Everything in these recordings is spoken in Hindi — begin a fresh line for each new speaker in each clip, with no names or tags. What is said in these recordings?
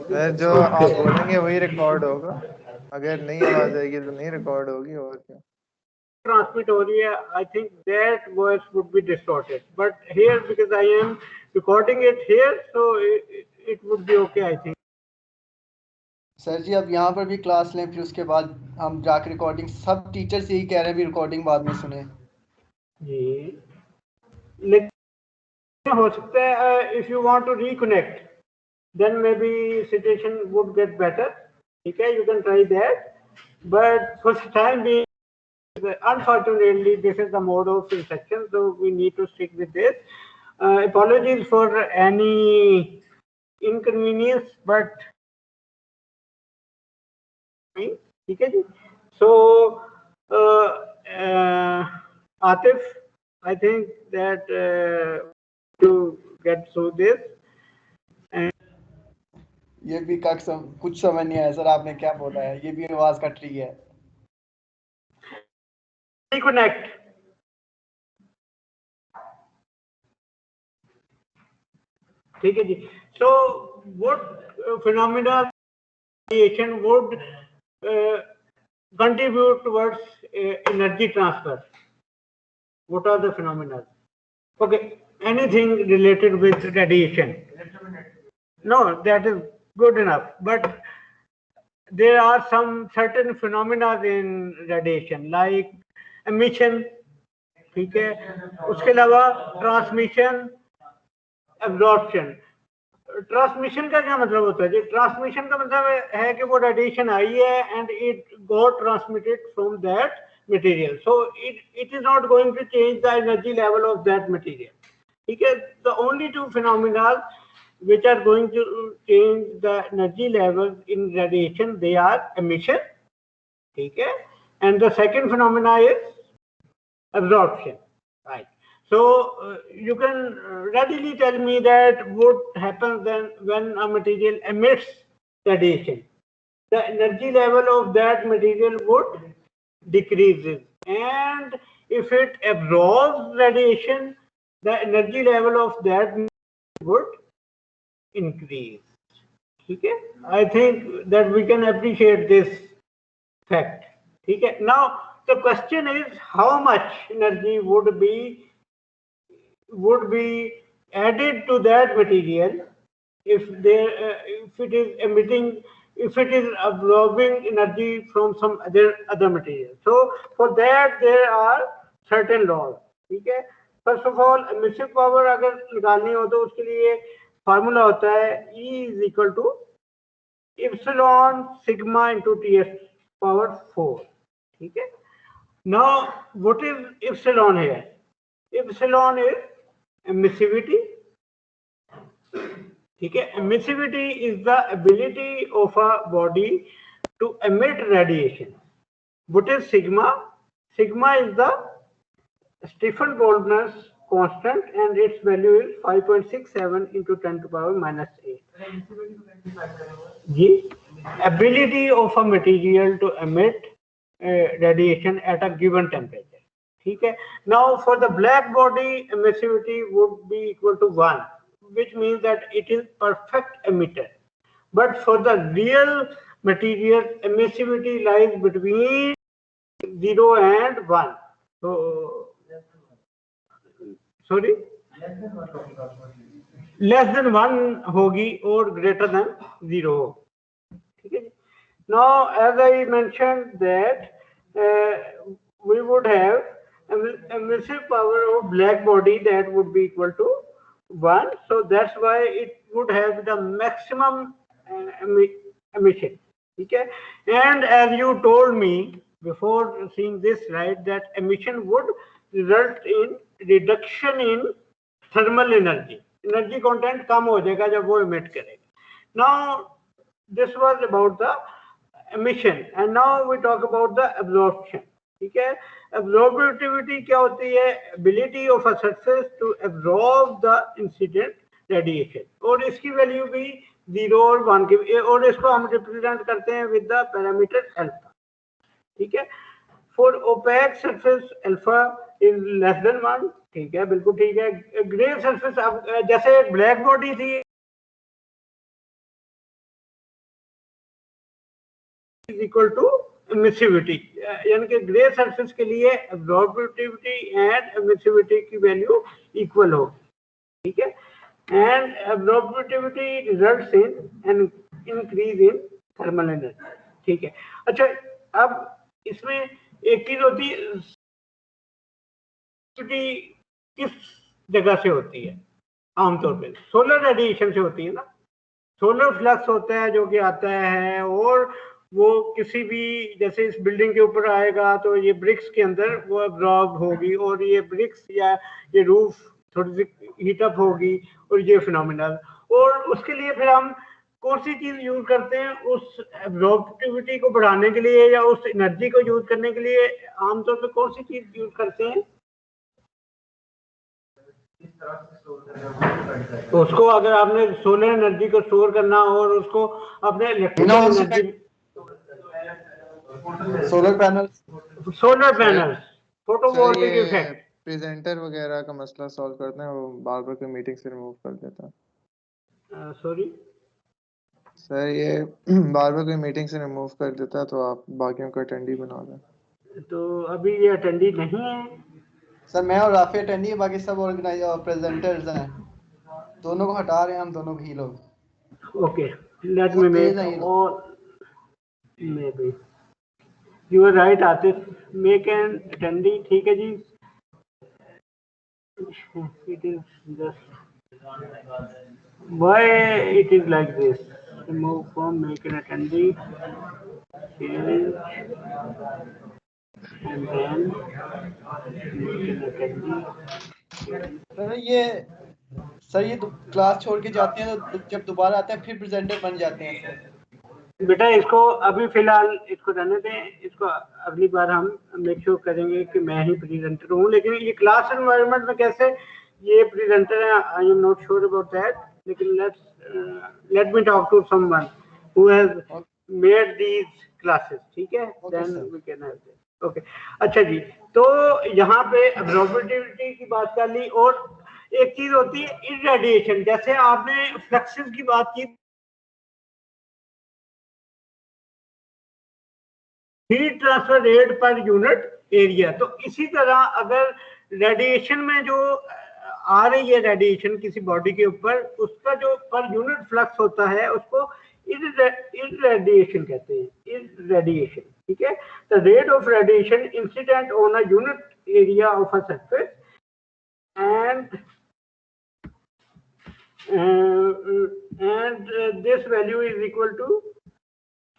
फिर जो आप बोलेंगे वही रिकॉर्ड होगा, अगर नहीं आवाज आएगी तो नहीं रिकॉर्ड होगी, और क्या।
Transmit हो रही है, I think that voice would be distorted. But here, because I am recording it here, so it would be okay, I think.
Sir ji अब यहाँ पर भी क्लास लें, फिर उसके बाद हम जाकर रिकॉर्डिंग, सब टीचर्स यही कह रहे हैं भी रिकॉर्डिंग बाद में सुने
जी, लेकिन हो सकता है if you want to reconnect, then maybe situation would get better. ठीक है, you can try that. But for the time being, unfortunately, this is the mode of instruction, so we need to stick with this. Apologies for any inconvenience, but ठीक है जी. So Atif, I think that to get through this.
ये भी कुछ समझ नहीं आया सर, आपने क्या बोला है, ये भी आवाज कट रही है.
Reconnect. ठीक है जी. So what phenomena radiation would contribute towards energy transfer? What are the phenomena? Okay, anything related with radiation. No, that is good enough. But there are some certain phenomena in radiation, like emission. ठीक है, उसके अलावा ट्रांसमिशन, एब्जॉर्प्शन. ट्रांसमिशन का क्या मतलब होता है जी? ट्रांसमिशन का मतलब है कि वो रेडिएशन आई है and it got transmitted from that material, so it is not going to change the energy level of that material. ठीक है, the only two phenomena which are going to change the energy levels in radiation, they are emission. ठीक है, and the second phenomena is absorption, right? So you can readily tell me that what happens then when a material emits radiation. The energy level of that material would decreases, and if it absorbs radiation, the energy level of that would increase. ठीक है, I think that we can appreciate this fact. ठीक है, now the question is how much energy would be added to that material if it is emitting, if it is absorbing energy from some other material. So for that there are certain laws. ठीक है, first of all emissive power अगर निकालनी हो तो उसके लिए फार्मूला होता है E is equal to epsilon sigma into Ts power 4. ठीक है, now what is epsilon here? Epsilon is emissivity. ठीक है, emissivity is the ability of a body to emit radiation. What is sigma? Sigma is the Stephen Boltzmann constant and its value is 5.67 into 10 to power minus 8. Ji, ability of a material to emit radiation at a given temperature. ठीक है, now for the black body emissivity would be equal to 1, which means that it is perfect emitter. But for the real material, emissivity lies between 0 and 1. So sorry, less than 1 होगी और ग्रेटर देन 0 होगी. ठीक है जी. Now as I mentioned that we would have emissive power of black body that would be equal to 1, so that's why it would have the maximum emission. ठीक है, and as you told me before seeing this slide that emission would result in reduction in thermal energy. Energy content कम हो जाएगा जब वो emit करेगा. Now this was about the emission and now we talk about the absorption. ठीक है, absorptivity क्या होती है? Ability of a surface to absorb the incident radiation, और इसकी वैल्यू भी 0 और 1 की, और इसको हम रिप्रेजेंट करते हैं विद द पैरामीटर अल्फा. ठीक है, for opaque surface alpha is less than 1. ठीक है, बिल्कुल ठीक है. ग्रे सरफेस, जैसे ब्लैक बॉडी थी इज इक्वल टू एमिसिविटी, यानी कि ग्रे सरफेस के लिए एब्जॉर्बिविटी एंड एमिसिविटी की वैल्यू इक्वल होगी, ठीक है। And absorptivity results in an increase in thermal energy, ठीक है। अच्छा, अब इसमें एक चीज होती है, किस जगह से होती है? आमतौर पे सोलर रेडिएशन से होती है ना, सोलर फ्लक्स होता है जो कि आता है, और वो किसी भी, जैसे इस बिल्डिंग के ऊपर आएगा तो ये ब्रिक्स के अंदर वो एब्जॉर्ब होगी, और ये ब्रिक्स या ये रूफ थोड़ी सी हीटअप होगी, और ये फिनोमिनल, और उसके लिए फिर हम कौन सी चीज यूज करते हैं उस एब्जॉर्बिविटी को बढ़ाने के लिए, या उस एनर्जी को यूज करने के लिए आमतौर पर कौन सी चीज यूज करते हैं? तो उसको अगर आपने सोलर एनर्जी को स्टोर करना और उसको अपने electrical energy,
solar panels,
photovoltaic effect,
presenter वगैरह का मसला सॉल्व करते हैं, वो बार बार कोई मीटिंग से रिमूव कर देता है।
सॉरी
सर, ये बार बार कोई मीटिंग से रिमूव कर देता है, तो आप बाकियों को अटेंडी बना दें।
तो अभी ये अटेंडी नहीं है
सर। मैं और राफी अटेंडी है, बाकी सब ऑर्गेनाइजर प्रेजेंटर्स हैं, दोनों को हटा रहे हैं हम दोनों भी लोग।
ओके, लेट
बहुत
मी
तेज
मेक
हैं ये लोग।
और maybe you are right Atif, make an attendee, ठीक है जी। It is just why it is like this, remove from, make an attendee, change, and then make an attendee.
Sir ये क्लास छोड़ के जाते हैं तो जब दोबारा आते हैं फिर प्रेजेंटर बन जाते हैं सर।
बेटा इसको अभी फिलहाल इसको रहने दें, इसको अगली बार हम मेक श्योर करेंगे कि मैं ही प्रेजेंटर हूँ, लेकिन ये क्लास एनवायरनमेंट में कैसे ये प्रेजेंटर है, I am not sure about that, लेकिन let me talk to someone who has made these classes, ठीक है, then we can have this. Okay, अच्छा जी, तो यहाँ पे एब्जॉर्बिविटी की बात कर ली, और एक चीज होती है इररेडिएशन, जैसे आपने फ्लक्सेस की बात की, heat transfer rate per unit area, तो इसी तरह अगर रेडिएशन में जो आ रही है रेडिएशन किसी बॉडी के ऊपर, उसका जो पर यूनिट फ्लक्स होता है उसको इररेडिएशन कहते हैं, इररेडिएशन, ठीक है। The rate of radiation incident on a unit area of a surface and this value is equal to,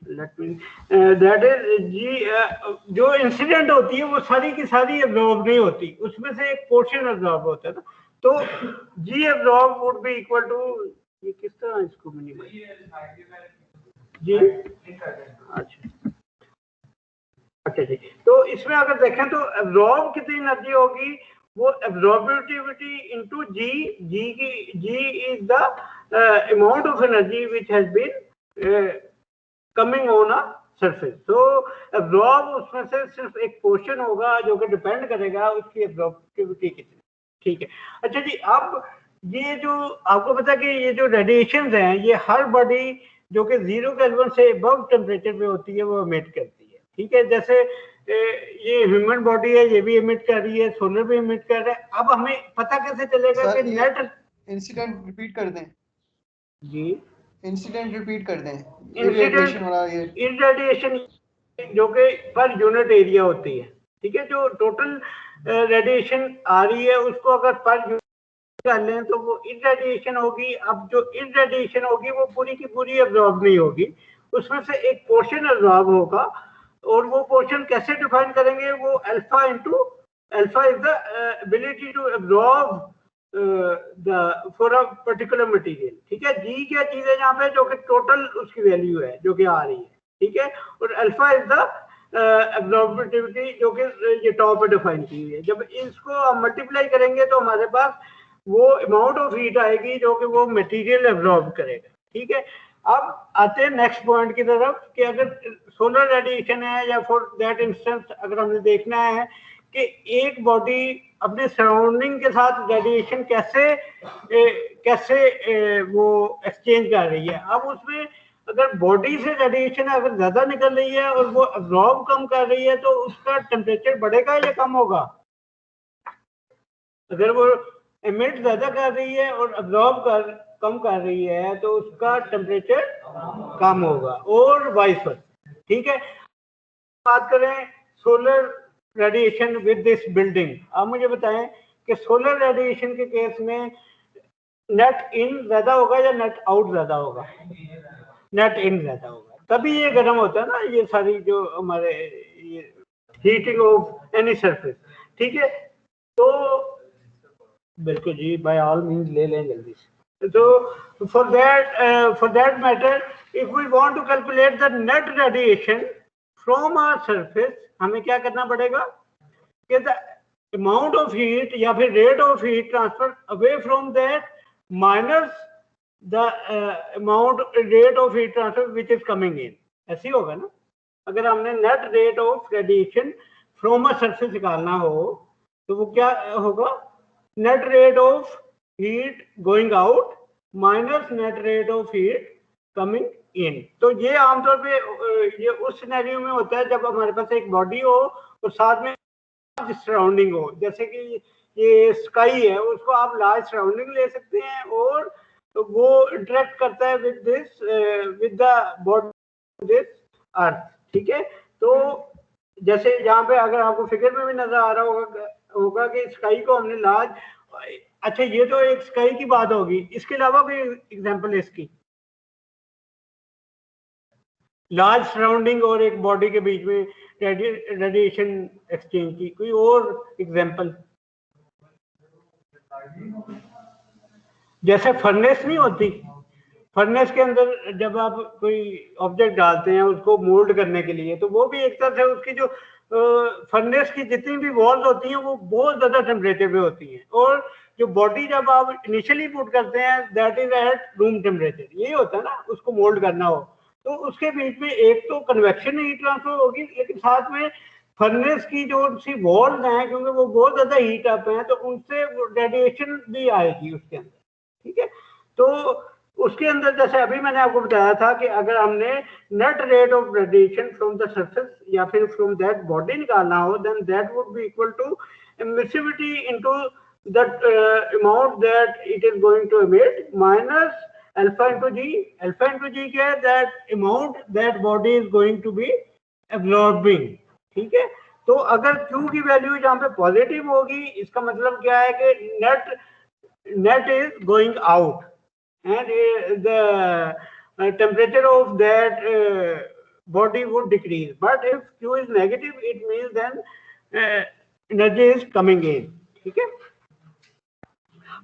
let me that is g, जो इंसिडेंट होती है वो सारी की सारी एब्जॉर्ब नहीं होती, उसमें से एक पोर्शन एब्जॉर्ब होता है ना, तो g absorb would be equal to, ये किस तरह इसको मिनिमाइज जी, अच्छा जी, तो इसमें अगर देखें तो एब्जॉर्ब कितनी एनर्जी होगी, वो absorptivity into g, g is the amount of energy which has been coming on a surface, तो एब्जॉर्ब उसमें से सिर्फ एक पोर्शन होगा जो कि डिपेंड करेगा उसकी एब्जॉर्बिविटी कितनी, ठीक है। अच्छा जी, अब ये जो आपको पता है कि ये जो रेडिएशंस हैं ये हर बॉडी जो कि 0 केल्विन से अबव टेम्परेचर पे होती है वो एमिट करती है, ठीक है। जैसे ये ह्यूमन बॉडी है, ये भी एमिट कर रही है, सोलर भी एमिट कर रहा है। अब हमें पता कैसे चलेगा कि नेट
इंसिडेंट रिपीट कर दें
जी,
इंसिडेंट रिपीट कर दें,
इंसिडेंट इररेडिएशन जो कि पर यूनिट एरिया होती है, ठीक है, जो टोटल रेडिएशन आ रही है उसको अगर पर यूनिट कर लें तो वो इररेडिएशन होगी। अब जो इररेडिएशन होगी वो पूरी की पूरी एब्जॉर्ब नहीं होगी, उसमें से एक पोर्शन एब्जॉर्ब होगा, और वो पोर्शन कैसे डिफाइन करेंगे, वो alpha into, alpha is the ability to absorb the for a particular material, ठीक है। जी क्या चीज है यहाँ पे, जो कि टोटल उसकी वैल्यू है जो कि आ रही है, ठीक है, और अल्फा इज द एब्जॉर्बिविटी जो कि ये टॉप पे डिफाइन की हुई है। जब इसको हम मल्टीप्लाई करेंगे तो हमारे पास वो अमाउंट ऑफ हीट आएगी जो कि वो मटेरियल एब्जॉर्ब करेगा, ठीक है। अब आते हैं नेक्स्ट पॉइंट की तरफ कि अगर सोलर रेडिएशन है या फॉर दैट इंस्टेंस अगर हमने देखना है कि एक बॉडी अपने सराउंडिंग के साथ रेडिएशन कैसे वो एक्सचेंज कर रही है। अब उसमें अगर बॉडी से रेडिएशन अगर ज्यादा निकल रही है और वो अब्जॉर्ब कम कर रही है तो उसका टेम्परेचर बढ़ेगा या कम होगा? अगर वो एमिट ज्यादा कर रही है और अब्जॉर्ब कम कर रही है तो उसका टेम्परेचर कम होगा, और वाइस वर्सा। ठीक है, बात करें solar radiation with this building. आप मुझे बताएं कि सोलर रेडिएशन के केस में नेट इन ज्यादा होगा या नेट आउट ज्यादा होगा? नेट इन ज्यादा होगा, तभी ये गर्म होता है ना, ये सारी जो हमारे हीटिंग ऑफ एनी सरफेस। ठीक है, तो बिल्कुल जी, बाय ऑल मींस ले लें जल्दी से। तो for that matter if we want to calculate the net radiation from a surface, हमें क्या करना पड़ेगा कि द अमाउंट ऑफ हीट या फिर rate of heat transfer away from that minus the amount rate of heat transfer which is coming in. ऐसे ही होगा ना, अगर हमने net rate of radiation from a surface निकालना हो तो वो क्या होगा? Net rate of heat going out minus net rate of heat coming in. तो ये आमतौर पे ये उस सिनेरियो में होता है जब हमारे पास एक बॉडी हो और साथ में सराउंडिंग हो, जैसे कि ये स्काई है, उसको आप लार्ज सराउंडिंग ले सकते हैं और वो इंटरेक्ट करता है with this with the body this earth. ठीक है, तो जैसे यहाँ पे अगर आपको फिगर में भी नजर आ रहा होगा कि स्काई को हमने लार्ज, अच्छा ये तो एक स्काई की बात होगी, इसके अलावा कोई एग्जांपल है इसकी? लार्ज सराउंडिंग और एक बॉडी के बीच में रेडिएशन एक्सचेंज की कोई और एग्जांपल? जैसे फर्नेस नहीं होती, फर्नेस के अंदर जब आप कोई ऑब्जेक्ट डालते हैं उसको मोल्ड करने के लिए, तो वो भी एक तरह से उसकी जो फर्नेस की जितनी भी वॉल्स होती हैं वो बहुत ज्यादा टेम्परेचर पे होती हैं, और जो बॉडी जब आप इनिशियली पुट करते हैं that is at room temperature. यही होता है ना, उसको मोल्ड करना हो तो उसके बीच में एक तो कन्वेक्शन हीट ट्रांसफर होगी, लेकिन साथ में फर्नेस की जो सी वॉल्स हैं क्योंकि वो बहुत ज्यादा हीट अप हैं तो उनसे रेडिएशन भी आएगी उसके अंदर। ठीक है, तो उसके अंदर जैसे अभी मैंने आपको बताया था कि अगर हमने net rate of radiation from the surface या फिर फ्रॉम दैट बॉडी निकालना हो then that would be equal to emissivity into that amount that it is going to emit minus alpha into G. Alpha into G क्या है? That amount that body is going to be absorbing. ठीक है, तो अगर Q की वैल्यू यहाँ पे पॉजिटिव होगी इसका मतलब क्या है कि net is going out and the temperature of that body would decrease, but if Q is negative it means then energy is coming in। ठीक है,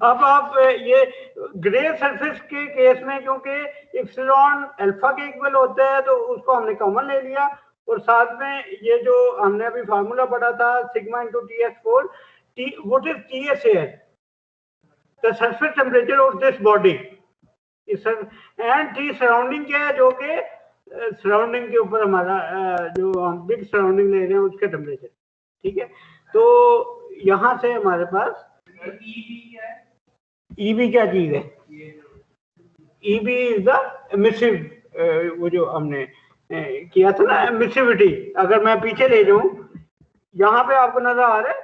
अब आप ये ग्रे सरफेस के केस में क्योंकि इप्सिलॉन अल्फा के इक्वल होता है तो उसको हमने कॉमन ले लिया, और साथ में ये जो हमने अभी फार्मूला पढ़ा था sigma into TS4, what is TS here? The surface temperature of this body is and T surrounding क्या है? जो कि सराउंडिंग के ऊपर हमारा जो हम बिग सराउंडिंग ले रहे हैं उसका टेम्परेचर। ठीक है, तो यहां से हमारे पास EB क्या चीज है? EB इज द एमिसिव, वो जो हमने किया था ना एमिसिविटी। अगर मैं पीछे ले जाऊं, यहाँ पे आपको नजर आ रहा है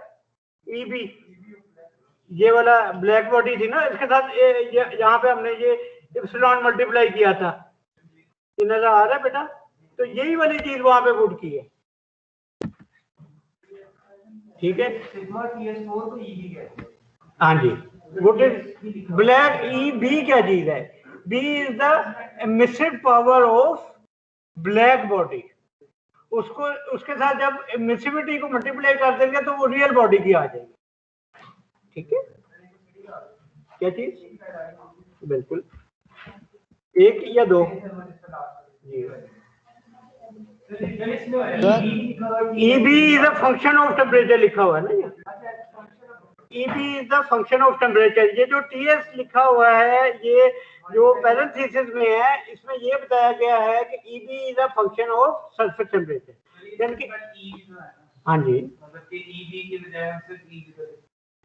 EB, ये वाला ब्लैक बॉडी थी ना, इसके साथ यहाँ पे हमने ये इप्सिलॉन मल्टीप्लाई किया था, ये नजर आ रहा है बेटा? तो यही वाली चीज वहां पे पुट की है। ठीक है, सिग्मा TS4 को EB कहते हैं। हाँ जी, व्हाट इज ब्लैक EB क्या चीज है? B is the emissive power of black body. उसको उसके साथ जब एमिसिविटी को मल्टीप्लाई कर देंगे तो वो रियल बॉडी की आ जाएगी। ठीक है, क्या चीज? बिल्कुल, एक या दो जी। EB is a function of temperature लिखा हुआ है ना, ये EB is the function of temperature. ये जो TS लिखा हुआ है ये जो पैरेंथेसिस में है इसमें ये बताया गया है कि EB is a function of surface temperature. हाँ जी,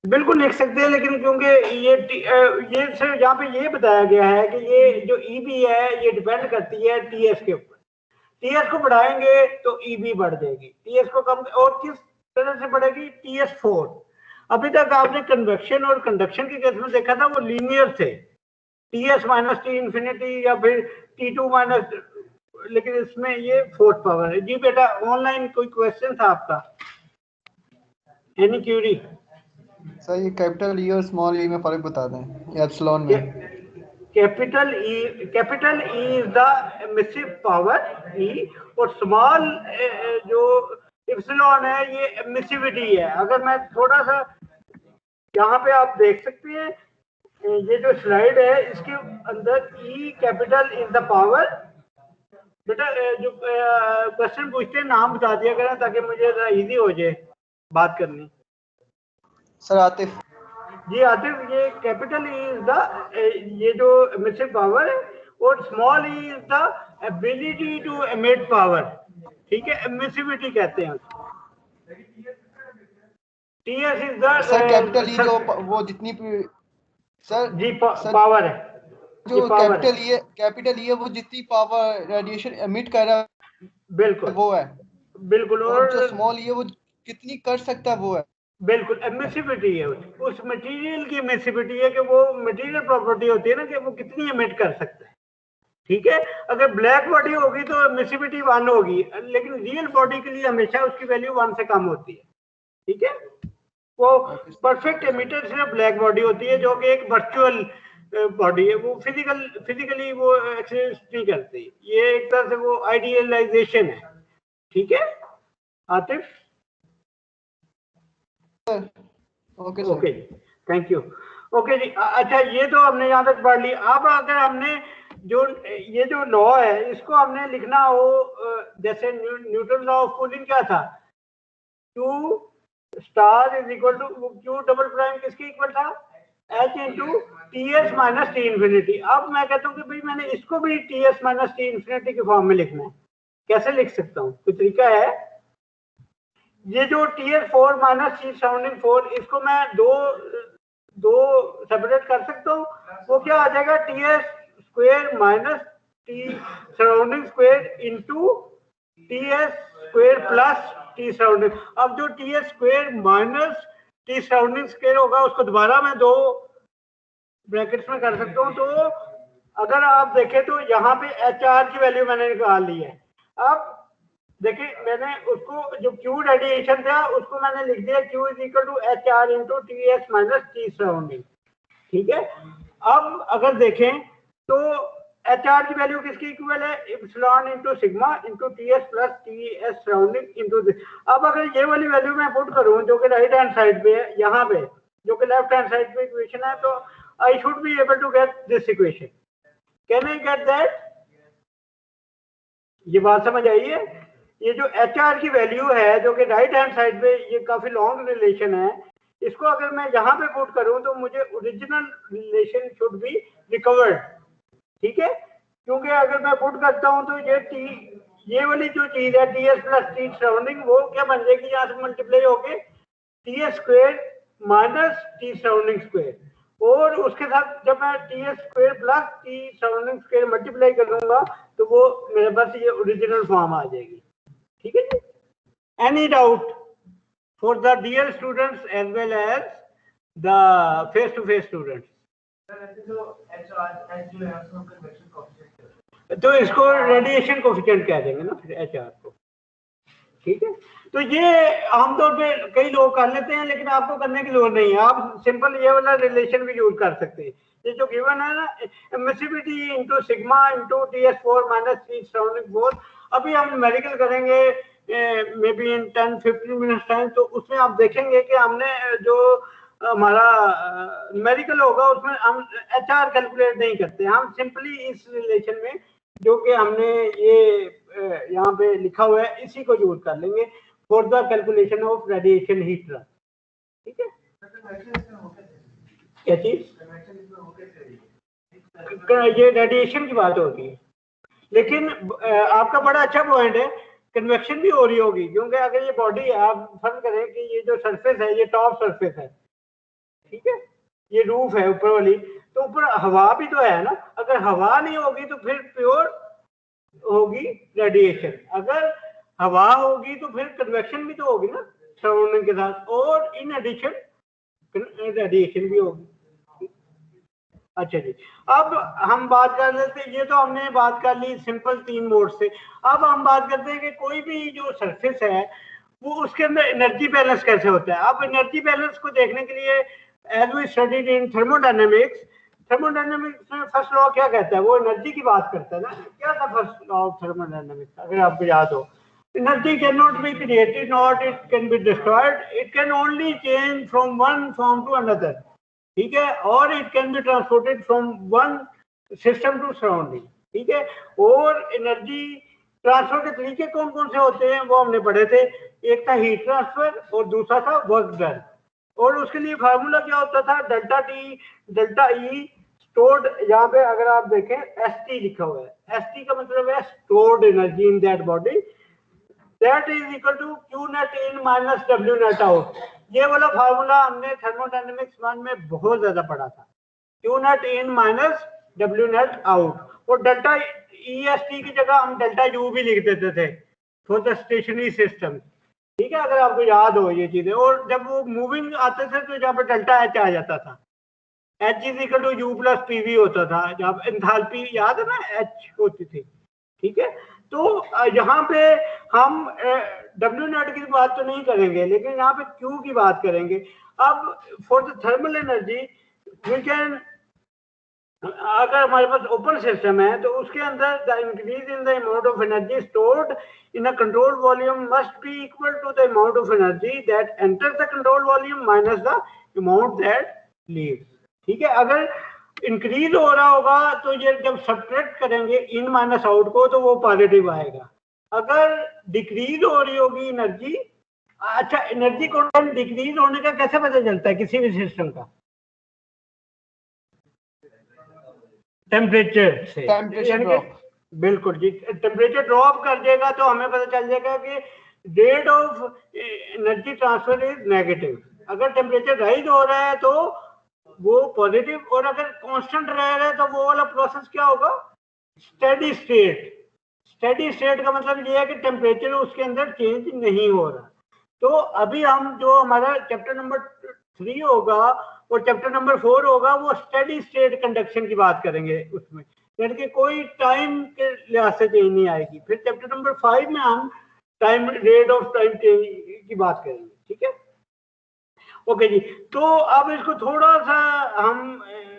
बिल्कुल लिख सकते हैं, लेकिन क्योंकि ये सिर्फ यहाँ पे ये बताया गया है कि ये जो ईबी है ये डिपेंड करती है टीएस के ऊपर। टीएस को बढ़ाएंगे तो ईबी बढ़ जाएगी, टीएस को कम, और किस तरह से बढ़ेगी, टीएस4। अभी तक आपने कन्वेक्शन और कंडक्शन के केस में देखा था वो लीनियर थे, टीएस माइनस टी इंफिनिटी या फिर T2 माइनस, लेकिन इसमें ये फोर्थ पावर है। जी बेटा, ऑनलाइन कोई क्वेश्चन था आपका, एनी क्यूरी?
सर ये कैपिटल ई और स्मॉल ई में फर्क बता दें, एप्सिलॉन में।
Capital E is the emissive power E, और स्मॉल जो एप्सिलॉन है ये एमिसिविटी है। अगर मैं थोड़ा सा यहाँ पे आप देख सकते हैं, ये जो स्लाइड है इसके अंदर E capital is the power. बेटा जो क्वेश्चन पूछते हैं नाम बता दिया करें ताकि मुझे इजी हो जाए बात करनी।
सर आतिफ।
जी आतिफ, ये कैपिटल ई इज द ये जो एमिसिव पावर है, और small e is the ability to emit power, ठीक है, एमिसिविटी कहते हैं। TS is the
sir capital e जो वो जितनी सर
जी पावर है,
जो कैपिटल ई है वो जितनी पावर रेडिएशन एमिट कर रहा है
बिल्कुल
वो है,
बिल्कुल,
और जो स्मॉल ई है वो कितनी कर सकता है वो है।
बिल्कुल एमिसिविटी है, उस मटेरियल की एमिसिविटी है कि वो मटेरियल प्रॉपर्टी होती है ना कि वो कितनी एमिट कर सकता है, ठीक है। अगर ब्लैक बॉडी होगी तो एमिसिविटी 1 होगी, लेकिन रियल बॉडी के लिए हमेशा उसकी वैल्यू 1 से कम होती है, ठीक है। वो परफेक्ट एमिटर सिर्फ ब्लैक बॉडी होती है जो कि एक वर्चुअल बॉडी है, वो फिजिकली वो एक्सिस्ट नहीं करती, ये एक तरह से वो आइडियलाइजेशन है, ठीक है आतिफ? ओके जी, थैंक यू। ओके जी, अच्छा ये तो हमने यहाँ तक पढ़ ली। अब अगर हमने जो ये जो लॉ है इसको हमने लिखना हो, जैसे न्यूटन लॉ ऑफ कूलिंग क्या था, Q star is equal to Q double prime किसके इक्वल था, H into TS minus t infinity. अब मैं कहता हूँ कि भाई मैंने इसको भी TS माइनस टी इंफिनिटी के फॉर्म में लिखना है, कैसे लिख सकता हूँ, कोई तरीका है? ये जो TS4 माइनस T सराउंडिंग 4, इसको मैं दो सेपरेट कर सकता हूँ, वो क्या आ जाएगा, TS square minus T surrounding square into TS square plus T surrounding. अब जो TS square minus T surrounding square होगा उसको दोबारा मैं दो ब्रैकेट्स में कर सकता हूँ। तो अगर आप देखें तो यहाँ पे HR की वैल्यू मैंने निकाल ली है। अब देखिए मैंने उसको जो Q रेडिएशन था उसको मैंने लिख दिया Q is equal to HR into TS minus T surrounding, ठीक है। अब अगर देखें तो HR की वैल्यू किसकी इक्वल है, epsilon into sigma into TS plus TS surrounding into. अब अगर ये वाली वैल्यू मैं पुट करूं जो कि राइट हैंड साइड पे है, यहाँ पे जो कि लेफ्ट हैंड साइड पे इक्वेशन है, तो I should be able to get this equation. Can I get that? ये बात समझ आई है? ये जो HR की वैल्यू है जो कि राइट हैंड साइड पे, ये काफी लॉन्ग रिलेशन है, इसको अगर मैं यहाँ पे पुट करूं तो मुझे original relation should be recovered, ठीक है। क्योंकि अगर मैं पुट करता हूं तो ये वाली जो चीज है TS प्लस T सराउंडिंग, वो क्या बन जाएगी, यहाँ से मल्टीप्लाई होके TS square minus T surrounding square, और उसके साथ जब मैं TS square plus T surrounding square multiply करूंगा तो वो मेरे पास ये ओरिजिनल फॉर्म आ जाएगी, ठीक है जी। Any doubt for the DL students as well as the face to face students? तो इसको रेडिएशन कोफिशिएंट कह देंगे ना फिर HR को, ठीक है। तो ये आमतौर पे कई लोग कर लेते हैं, लेकिन आपको करने की जरूरत नहीं है, आप सिंपल ये वाला रिलेशन भी यूज कर सकते हैं। ये जो गिवन है ना, emissivity into sigma into TS4 minus T surrounding 4, अभी हम न्यूमेरिकल करेंगे may be in 10-15 minutes time, तो उसमें आप देखेंगे कि हमने जो हमारा न्यूमेरिकल होगा उसमें हम HR कैलकुलेट नहीं करते, हम सिंपली इस रिलेशन में जो कि हमने ये यहाँ पे लिखा हुआ है इसी को यूज कर लेंगे for the calculation of radiation heat transfer, ठीक है। क्या चीज? ये रेडिएशन की बात होती है, लेकिन आपका बड़ा अच्छा पॉइंट है, कन्वेक्शन भी हो रही होगी, क्योंकि अगर ये बॉडी आप फर्ज करें कि ये जो सरफेस है ये टॉप सरफेस है, ठीक है, ये रूफ है ऊपर वाली, तो ऊपर हवा भी तो है ना, अगर हवा नहीं होगी तो फिर प्योर होगी रेडिएशन, अगर हवा होगी तो फिर कन्वेक्शन भी तो होगी ना सराउंडिंग के साथ, और इन एडिशन रेडिएशन भी होगी। अच्छा जी, अब हम बात कर लेते हैं, ये तो हमने बात कर ली सिंपल 3 मोड से। अब हम बात करते हैं कि कोई भी जो सरफेस है वो उसके अंदर एनर्जी बैलेंस कैसे होता है। अब एनर्जी बैलेंस को देखने के लिए as we studied in thermodynamics, thermodynamics में फर्स्ट लॉ क्या कहता है, वो एनर्जी की बात करता है ना। क्या था फर्स्ट लॉ ऑफ थर्मोडायनेमिक्स, अगर आपको याद हो, energy can not be created not it can be destroyed, it can only change from one form to another, ठीक है, और it can be transported from one system to surrounding, ठीक है। और एनर्जी ट्रांसफर के तरीके कौन कौन से होते हैं वो हमने पढ़े थे, एक था हीट ट्रांसफर और दूसरा था वर्क डन, और उसके लिए फार्मूला क्या होता था, delta T delta E stored, यहाँ पे अगर आप देखें एस टी लिखा हुआ है, एस टी का मतलब है stored energy in that body, that is equal to Q net in minus W net out. ये वाला फार्मूला हमने थर्मोडायनेमिक्स 1 में बहुत ज्यादा पढ़ा था, Q net in minus W net out, और डेल्टा ई एस टी की जगह हम डेल्टा यू भी लिख देते थे फॉर द स्टेशनरी सिस्टम, ठीक है, अगर आपको याद हो ये चीजें। और जब वो मूविंग आते थे तो जहाँ पे डेल्टा एच आ जाता था, H is equal to U plus PV होता था, जहाँ एंथैल्पी याद है ना एच होती थी, ठीक है। तो यहाँ पे हम डब्ल्यू नेट की बात तो नहीं करेंगे, लेकिन यहाँ पे क्यू की बात करेंगे। अब for the thermal energy we can, अगर हमारे पास ओपन सिस्टम है तो उसके अंदर the increase in the amount of energy stored in a control volume must be equal to the amount of energy that enters the control volume minus the amount that leaves, ठीक है। अगर इंक्रीज हो रहा होगा तो ये जब सब्ट्रैक्ट करेंगे इन माइनस आउट को तो वो पॉजिटिव आएगा, अगर डिक्रीज हो रही होगी एनर्जी, अच्छा एनर्जी को डिक्रीज होने का कैसे पता चलता है किसी भी सिस्टम का, टेम्परेचर से,
टेम्परेचर ड्रॉप,
बिल्कुल जी, टेम्परेचर ड्रॉप कर देगा तो हमें पता चल जाएगा कि rate of energy transfer is negative, अगर टेम्परेचर राइज हो रहा है तो वो पॉजिटिव, और अगर कांस्टेंट रह रहा है तो वो वाला प्रोसेस क्या होगा, स्टेडी स्टेट। स्टेडी स्टेट का मतलब ये है कि टेम्परेचर उसके अंदर चेंज नहीं हो रहा। तो अभी हम जो हमारा चैप्टर नंबर 3 होगा और चैप्टर नंबर 4 होगा वो स्टेडी स्टेट कंडक्शन की बात करेंगे, उसमें यानी कि कोई टाइम के लिहाज से चेंज नहीं आएगी। फिर चैप्टर नंबर 5 में हम time rate of time change की बात करेंगे, ठीक है, ओके जी। तो अब इसको थोड़ा सा हम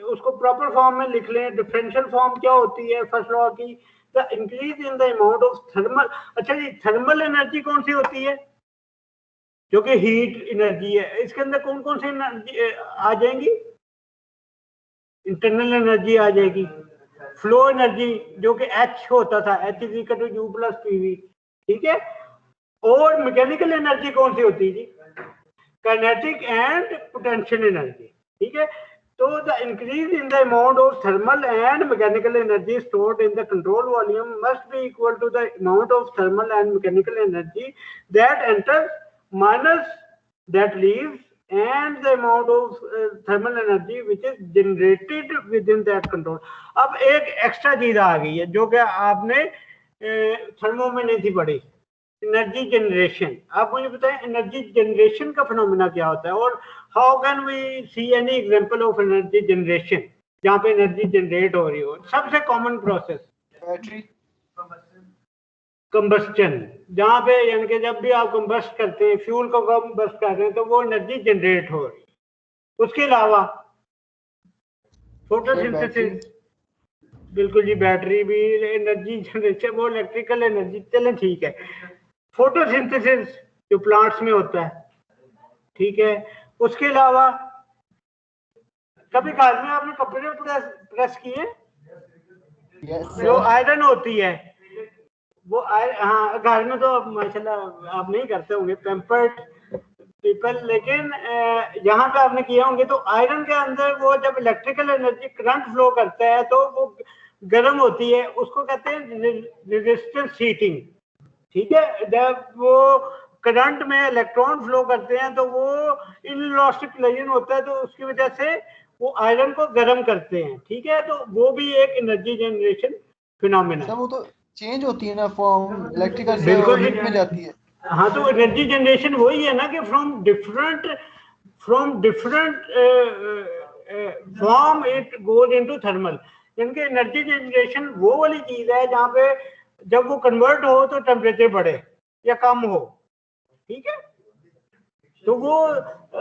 उसको प्रॉपर फॉर्म में लिख लें, डिफरेंशियल फॉर्म क्या होती है फर्स्ट लॉ की, the increase in the amount of thermal, अच्छा जी थर्मल एनर्जी कौन सी होती है, जो कि हीट एनर्जी है, इसके अंदर कौन कौन सी एनर्जी आ जाएंगी, इंटरनल एनर्जी आ जाएगी, फ्लो एनर्जी जो कि एच होता था, H is equal to U plus PV, ठीक है, और मैकेनिकल एनर्जी कौन सी होती है जी, काइनेटिक एंड पोटेंशियल एनर्जी, ठीक है। तो the increase in the amount of thermal and mechanical energy stored in the control volume must be equal to the amount of thermal and mechanical energy that enters minus that leaves and the amount of thermal energy which is generated within that control। अब एक एक्स्ट्रा चीज आ गई है जो कि आपने थर्मो में नहीं थी पढ़ी, एनर्जी जनरेशन। आप मुझे बताएं एनर्जी जनरेशन का फिनोमेना क्या होता है, और how can we see any example of energy generation जहाँ पे एनर्जी जनरेट हो रही हो। सबसे कॉमन प्रोसेस
बैटरी
कंबस्टन, जहाँ पे यानी कि जब भी आप कंबस्ट करते हैं, फ्यूल को कंबस्ट कर रहे हैं तो वो एनर्जी जनरेट हो रही है। उसके अलावा फोटोसिंथेसिस, बिल्कुल जी, बैटरी भी एनर्जी जनरेशन, वो इलेक्ट्रिकल एनर्जी, चलें ठीक है। फोटोसिंथेसिस जो प्लांट्स में होता है, ठीक है। उसके अलावा कभी घर में आपने कपड़े प्रेस किए, जो आयरन होती है वो हाँ घर में तो माशाल्लाह आप नहीं करते होंगे पैम्पर्ड पीपल, लेकिन यहाँ पे आपने किए होंगे। तो आयरन के अंदर वो जब इलेक्ट्रिकल एनर्जी करंट फ्लो करता है तो वो गर्म होती है, उसको कहते हैं रेजिस्टेंस हीटिंग, ठीक है। जब वो करंट में इलेक्ट्रॉन फ्लो करते हैं तो वो इनइलास्टिक कोलिजन होता है, तो उसकी वजह से वो आयरन को गर्म करते हैं, ठीक है। तो वो भी एक एनर्जी जनरेशन फिनोमेना
सर
है।
वो तो चेंज होती है ना, फॉर्म इलेक्ट्रिकल से
बिल्कुल
हीट में जाती है।
हाँ, तो एनर्जी जनरेशन वही है ना कि from different form it goes into thermal. यानी कि एनर्जी जनरेशन वो वाली चीज है जहाँ पे जब वो कन्वर्ट हो तो टेम्परेचर बढ़े या कम हो, ठीक है। तो वो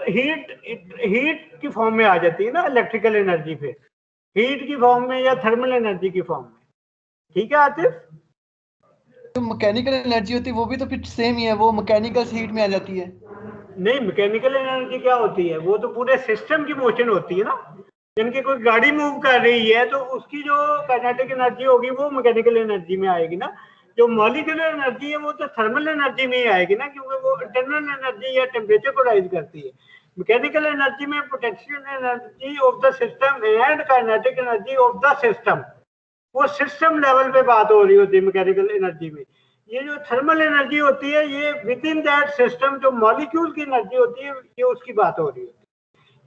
हीट की फॉर्म में आ जाती है ना इलेक्ट्रिकल एनर्जी, फिर हीट की फॉर्म में या थर्मल एनर्जी की फॉर्म में, ठीक है आतिफ।
जो मैकेनिकल एनर्जी होती है वो भी तो फिर सेम ही है, वो मैकेनिकल से हीट में आ जाती है।
नहीं, मैकेनिकल एनर्जी क्या होती है, वो तो पूरे सिस्टम की मोशन होती है ना। यानी कोई गाड़ी मूव कर रही है तो उसकी जो काइनेटिक एनर्जी होगी वो मैकेनिकल एनर्जी में आएगी ना। जो मॉलिक्यूलर एनर्जी है वो तो थर्मल एनर्जी में ही आएगी ना, क्योंकि वो इंटरनल एनर्जी या टेम्परेचर को राइज करती है। मैकेनिकल एनर्जी में potential energy of the system and kinetic energy of the system, वो सिस्टम लेवल पे बात हो रही होती है मैकेनिकल एनर्जी में। ये जो थर्मल एनर्जी होती है ये विद इन दैट सिस्टम जो मॉलिक्यूल की एनर्जी होती है ये उसकी बात हो रही है।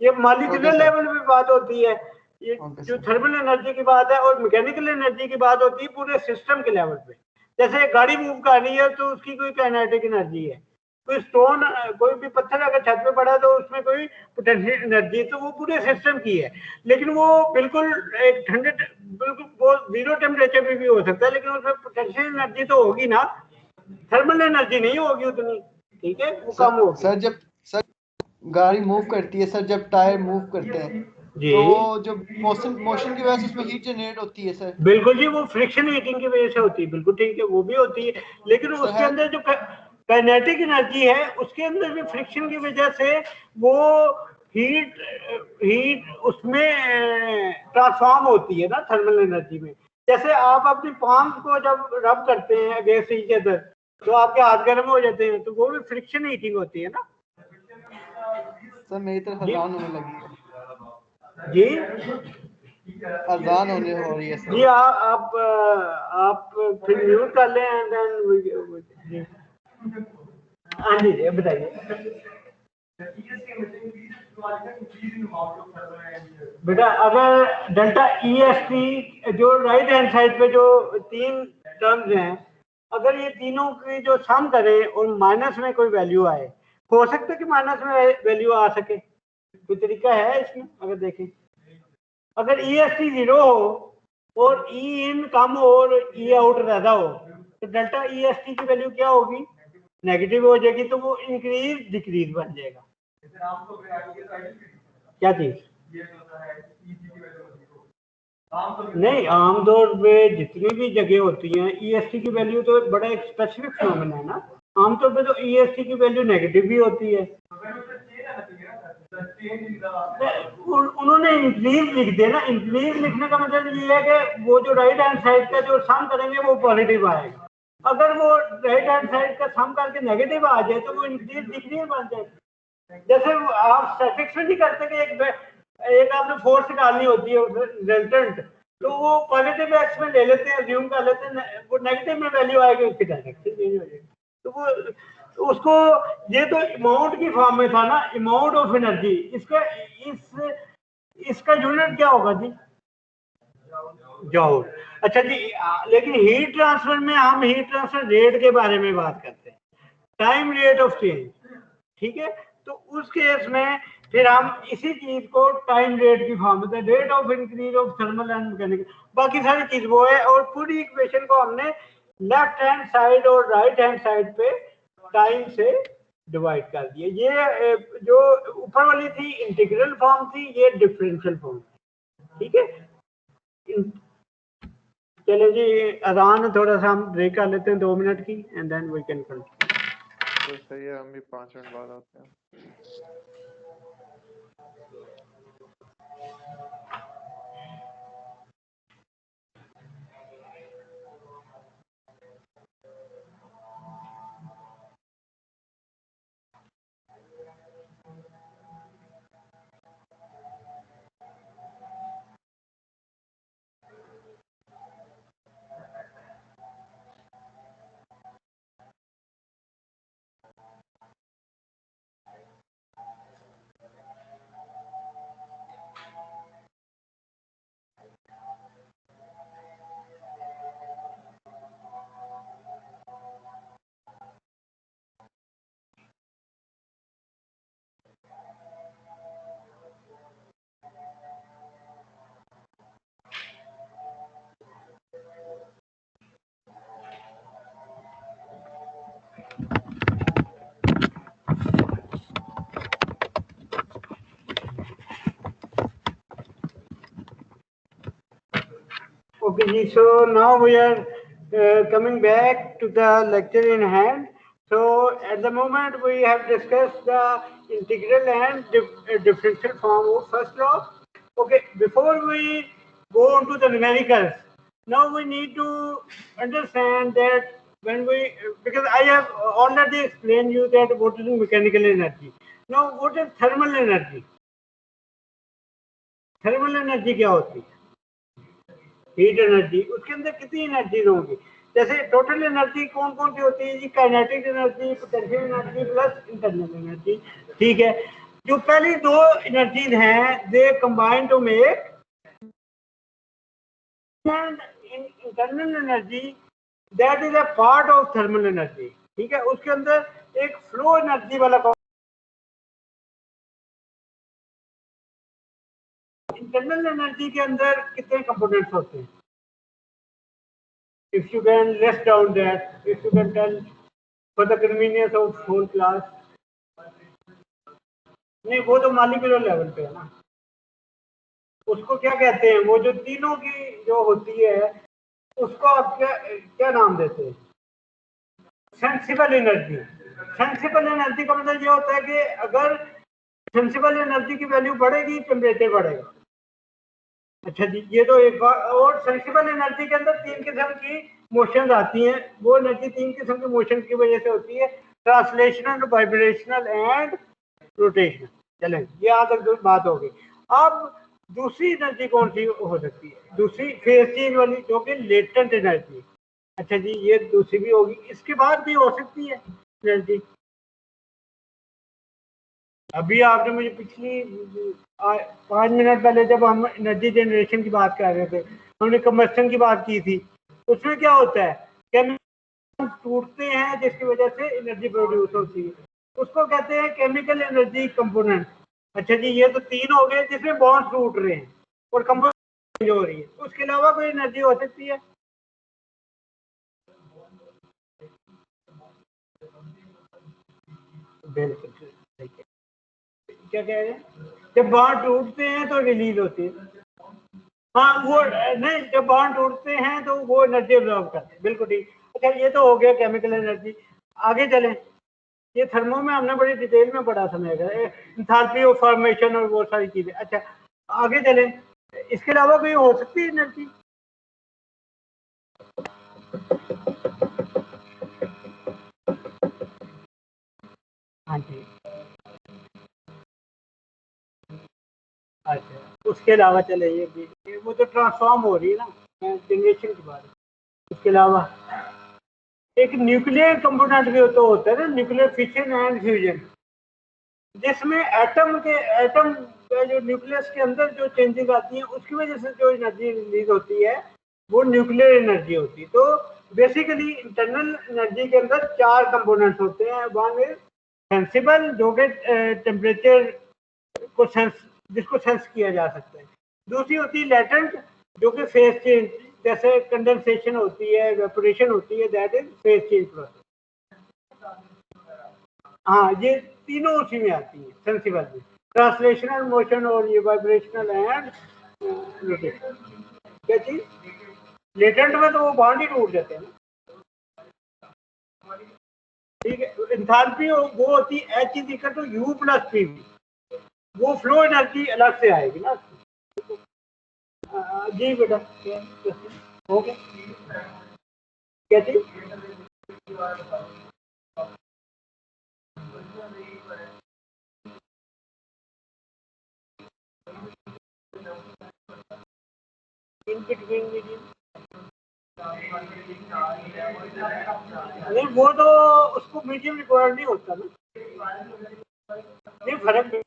ये मॉलिक्यूलर
सर।
लेवल पे बात होती है। ये
ओके
जो
सर।
थर्मल एनर्जी की बात है और मैकेनिकल एनर्जी की बात होती है पूरे सिस्टम के लेवल पे। जैसे गाड़ी मूव कर रही है तो उसकी कोई काइनेटिक एनर्जी है, कोई स्टोन कोई भी पत्थर अगर छत पे पड़ा तो उसमें कोई पोटेंशियल एनर्जी, तो वो पूरे सिस्टम की है। लेकिन वो बिल्कुल एक ठंडे बिल्कुल वो जीरो टेम्परेचर पे भी हो सकता है, लेकिन उसमें पोटेंशियल एनर्जी तो होगी ना, थर्मल एनर्जी नहीं होगी उतनी, ठीक है, वो कम होगी।
सर गाड़ी मूव करती है सर, जब टायर मूव करते हैं
जी
तो वो जो मोशन मोशन की वजह से उसमें हीट जनरेट होती है सर।
बिल्कुल जी, वो फ्रिक्शन हीटिंग की वजह से होती है, बिल्कुल ठीक है, वो भी होती है। लेकिन
सर
उसके
है।
अंदर जो काइनेटिक एनर्जी है उसके अंदर भी फ्रिक्शन की वजह से वो हीट हीट उसमें ट्रांसफॉर्म होती है ना थर्मल एनर्जी में। जैसे आप अपनी पाम को जब रब करते हैं अगेंस्ट ईच अदर तो आपके हाथ गर्म हो जाते हैं, तो वो भी फ्रिक्शन हीटिंग होती है ना।
सर मेरी तरफ
जी
अजान होने लगी है।
जी
अजान होने हो रही है
जी,
सर।
आप फिर म्यूट कर लें एंड देन हाँ जी जी बताइए बेटा। अगर डेल्टा ई एस टी जो राइट हैंड साइड पे जो तीन टर्म्स हैं, अगर ये तीनों की जो सम करें और माइनस में कोई वैल्यू आए, हो सकता है कि माइनस में वैल्यू आ सके, कोई तरीका है इसमें। अगर देखें अगर ई एस टी जीरो हो और ई इन कम हो और ई आउट ज्यादा हो तो डेल्टा ई एस टी की वैल्यू क्या होगी, नेगेटिव हो जाएगी, तो वो इंक्रीज डिक्रीज बन जाएगा। क्या चीज नहीं, आमतौर पे जितनी भी जगह होती हैं ईएसटी की वैल्यू तो बड़ा एक स्पेसिफिक फिनोमेना है ना। आमतौर पे तो ईएसटी की वैल्यू नेगेटिव भी होती है। उन्होंने इंक्रीज लिख दिया ना, इंक्रीज लिखने का मतलब ये है कि वो जो राइट हैंड साइड का जो सम करेंगे वो पॉजिटिव आएगा। अगर वो राइट हैंड साइड का सम करके नेगेटिव आ जाए तो वो इंक्रीज डिक्रीज बन जाए। जैसे आप स्टैटिक्स में नहीं करते कि एक आपने फोर्स निकालनी होती है रिजल्टेंट, तो वो पॉजिटिव एक्स में ले लेते हैं, अज्यूम कर लेते हैं, वो नेगेटिव में वैल्यू आएगी उसकी डायरेक्शन चेंज हो जाएगी। तो वो तो उसको ये तो अमाउंट की फॉर्म में था ना, अमाउंट ऑफ एनर्जी। इसका इसका यूनिट क्या होगा जी, जॉउल। अच्छा जी, लेकिन हीट ट्रांसफर में हम हीट ट्रांसफर रेट के बारे में बात करते हैं, टाइम रेट ऑफ चेंज, ठीक है। तो उस केस में फिर हम इसी चीज को टाइम रेट की फॉर्म में rate of increase of thermal and mechanical, बाकी सारी चीज वो है। और पूरी इक्वेशन को हमने लेफ्ट हैंड साइड और राइट हैंड साइड पे टाइम से डिवाइड कर दिया। ये जो ऊपर वाली थी इंटीग्रल फॉर्म थी, ये डिफरेंशियल फॉर्म, ठीक है। चलो जी, अजान थोड़ा सा हम ब्रेक कर लेते हैं 2 मिनट की and then we can continue.
तो सही है, हम भी 5 मिनट बाद आते हैं।
Okay, ji, so now we are coming back to the lecture in hand. So at the moment we have discussed the integral and differential form of first law. Okay, before we go on to the numericals, now we need to understand that when we, because I have already explained you that what is mechanical energy. Now what is thermal energy? Thermal energy क्या होती है? हीट एनर्जी, उसके अंदर कितनी एनर्जीज होंगी? जैसे टोटल एनर्जी कौन कौन सी होती है जी? Kinetic energy, potential energy plus internal energy. ठीक है, जो पहली दो एनर्जीज हैं they combine to make internal energy, that is a part of thermal energy. ठीक है, उसके अंदर एक फ्लो एनर्जी वाला, इंटरनल एनर्जी के अंदर कितने कंपोनेंट्स होते हैं? If you can list down that, if you can tell for the convenience of whole class. नहीं, वो तो मॉलिक्यूलर लेवल पे है ना, उसको क्या कहते हैं? वो जो तीनों की जो होती है उसको आप क्या क्या नाम देते हैं? Sensible energy. सेंसिबल एनर्जी का मतलब ये होता है कि अगर सेंसिबल एनर्जी की वैल्यू बढ़ेगी टेम्परेचर बढ़ेगा। अच्छा जी, ये तो एक और सेंसिबल एनर्जी के अंदर तीन किस्म की मोशन आती हैं। वो एनर्जी तीन किस्म की मोशन की वजह से होती है, ट्रांसलेशनल, वाइब्रेशनल एंड रोटेशनल। चलें, ये यहाँ तक बात होगी। अब दूसरी एनर्जी कौन सी हो सकती है? दूसरी फेज चेंज वाली, जो कि लेटेंट एनर्जी। अच्छा जी, ये दूसरी भी होगी, इसके बाद भी हो सकती है एनर्जी। अभी आपने मुझे पिछली 5 मिनट पहले जब हम एनर्जी जनरेशन की बात कर रहे थे, हमने कंबस्टन की बात की थी। उसमें क्या होता है? केमिकल टूटते हैं जिसकी वजह से एनर्जी प्रोड्यूस होती है, उसको कहते हैं केमिकल एनर्जी कंपोनेंट। अच्छा जी, ये तो तीन हो गए जिसमें बॉन्ड टूट रहे हैं और कंपोनेंट हो रही है। उसके अलावा कोई एनर्जी हो सकती है? बिल्कुल, क्या कह रहे हैं? जब बॉन्ड टूटते हैं तो रिलीज होती है। हाँ, वो नहीं, जब बॉन्ड टूटते हैं तो वो एनर्जी अब्जॉर्ब करते हैं। बिल्कुल ठीक। अच्छा, ये तो हो गया केमिकल एनर्जी। आगे चलें, ये थर्मो में हमने बड़ी डिटेल में पढ़ा समझेगा, एंथैल्पी ऑफ फॉर्मेशन और वो सारी चीजें। अच्छा, आगे चलें, इसके अलावा कोई हो सकती है एनर्जी? हाँ जी, अच्छा, उसके अलावा चले, ये वो तो ट्रांसफॉर्म हो रही है ना जनरेशन के बाद। उसके अलावा एक न्यूक्लियर कंपोनेंट भी तो होता है ना, न्यूक्लियर फिशन एंड फ्यूजन, जिसमें एटम का जो न्यूक्लियस के अंदर जो चेंजेस आती हैं उसकी वजह से जो एनर्जी रिलीज होती है वो न्यूक्लियर एनर्जी होती है। तो बेसिकली इंटरनल एनर्जी के अंदर 4 कंपोनेंट्स होते हैं। वन इज सेंसिबल, जो कि टेम्परेचर को जिसको सेंस किया जा सकता है। दूसरी होती है लेटेंट, जो कि फेज चेंज, जैसे कंडेंसेशन होती है, इवेपोरेशन होती है, that is phase change process. हाँ, ये तीनों उसी में आती है सेंसिबल में, ट्रांसलेशनल मोशन और ये वाइब्रेशनल एंड रोटेशन। क्या चीज? लेटेंट में तो वो बॉन्ड ही टूट जाते हैं ना। ठीक है, एंथैल्पी वो होती है H is equal to U plus PV, वो फ्लो एनर्जी अलग से आएगी ना। जी बेटा, हो गया क्या चीज? इन बिटवीन मीडियम नहीं, वो तो उसको मीडियम रिक्वायर्ड नहीं होता ना। नहीं, फर्क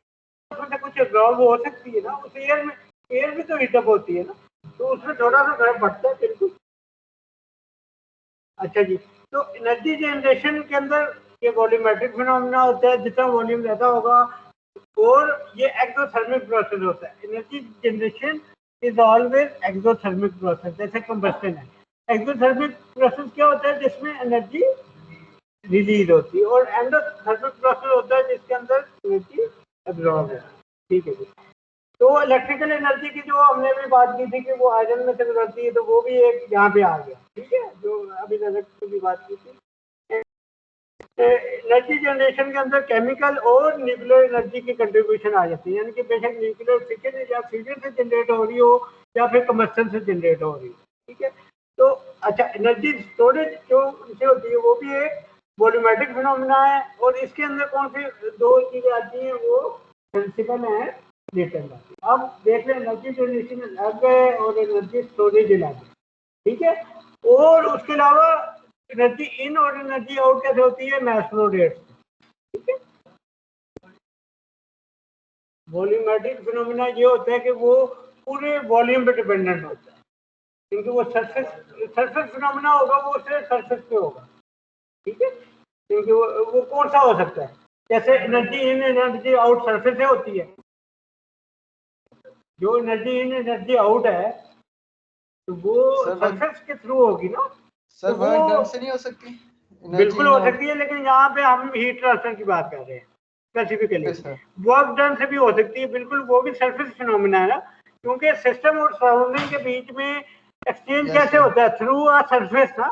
उसमें कुछ एब्जॉर्ब हो सकती है ना, उस एयर में तो हीटअप होती है ना, तो उसमें थोड़ा सा फर्क पड़ता है बिल्कुल। अच्छा जी, तो एनर्जी जनरेशन के अंदर ये वॉल्यूमेट्रिक फिनोमेना होता है, जितना वॉल्यूम ज्यादा होगा, और ये एक्सोथर्मिक प्रोसेस होता है। Energy generation is always exothermic process, जैसे कंबस्टन है। एक्सोथर्मिक प्रोसेस क्या होता है? जिसमें एनर्जी रिलीज होती है, और एंडोथर्मिक प्रोसेस होता है जिसके अंदर एनर्जी एब्जॉर्ब है। ठीक है जी, तो इलेक्ट्रिकल एनर्जी की जो हमने भी बात की थी कि वो आयरन में से गुजरती है, तो वो भी एक यहाँ पे आ गया, ठीक है, जो अभी तक की बात की थी। एनर्जी जनरेशन के अंदर केमिकल और न्यूक्लियर एनर्जी की कंट्रीब्यूशन आ जाती है, यानी कि बेशक न्यूक्लियर फिशन या फ्यूजन से जनरेट हो रही हो या फिर कम्बस्शन से जनरेट हो रही हो, ठीक है। तो अच्छा, एनर्जी स्टोरेज जो उनसे होती है वो भी एक वॉल्यूमेट्रिक फिनोमिना है, और इसके अंदर कौन सी दो चीजें आती हैं, वो प्रिंसिपल है रिटर्न। अब देख लें, एनर्जी जनरेशन अलग है और एनर्जी स्टोरेज अलग है, ठीक है। और उसके अलावा एनर्जी इन और एनर्जी आउट कैसे होती है, मास फ्लो रेट, ठीक है। वॉल्यूमेट्रिक फिनोमिना ये होता है कि वो पूरे वॉल्यूम पे डिपेंडेंट होता है, क्योंकि वो सरफेस फिनोमिना होगा, वो सिर्फ सरफेस पे होगा, ठीक है। क्योंकि वो कौन सा हो सकता है, जैसे energy in energy out surface से होती है, जो एनर्जी इन एनर्जी आउट है तो वो सरफेस के थ्रू होगी ना,
सर
तो
वर्क डन
वो
से नहीं हो सकती, एनर्जी
बिल्कुल
इन
हो
आउट
सकती है, लेकिन यहाँ पे हम हीट ट्रांसफर की बात कर रहे हैं स्पेसिफिकली।
सर।
वर्क डन से भी हो सकती है, बिल्कुल, वो भी सरफेस फिनोमिना है ना, क्योंकि सिस्टम और सराउंडिंग के बीच में एक्सचेंज कैसे
सर।
होता है, थ्रू अ सरफेस ना।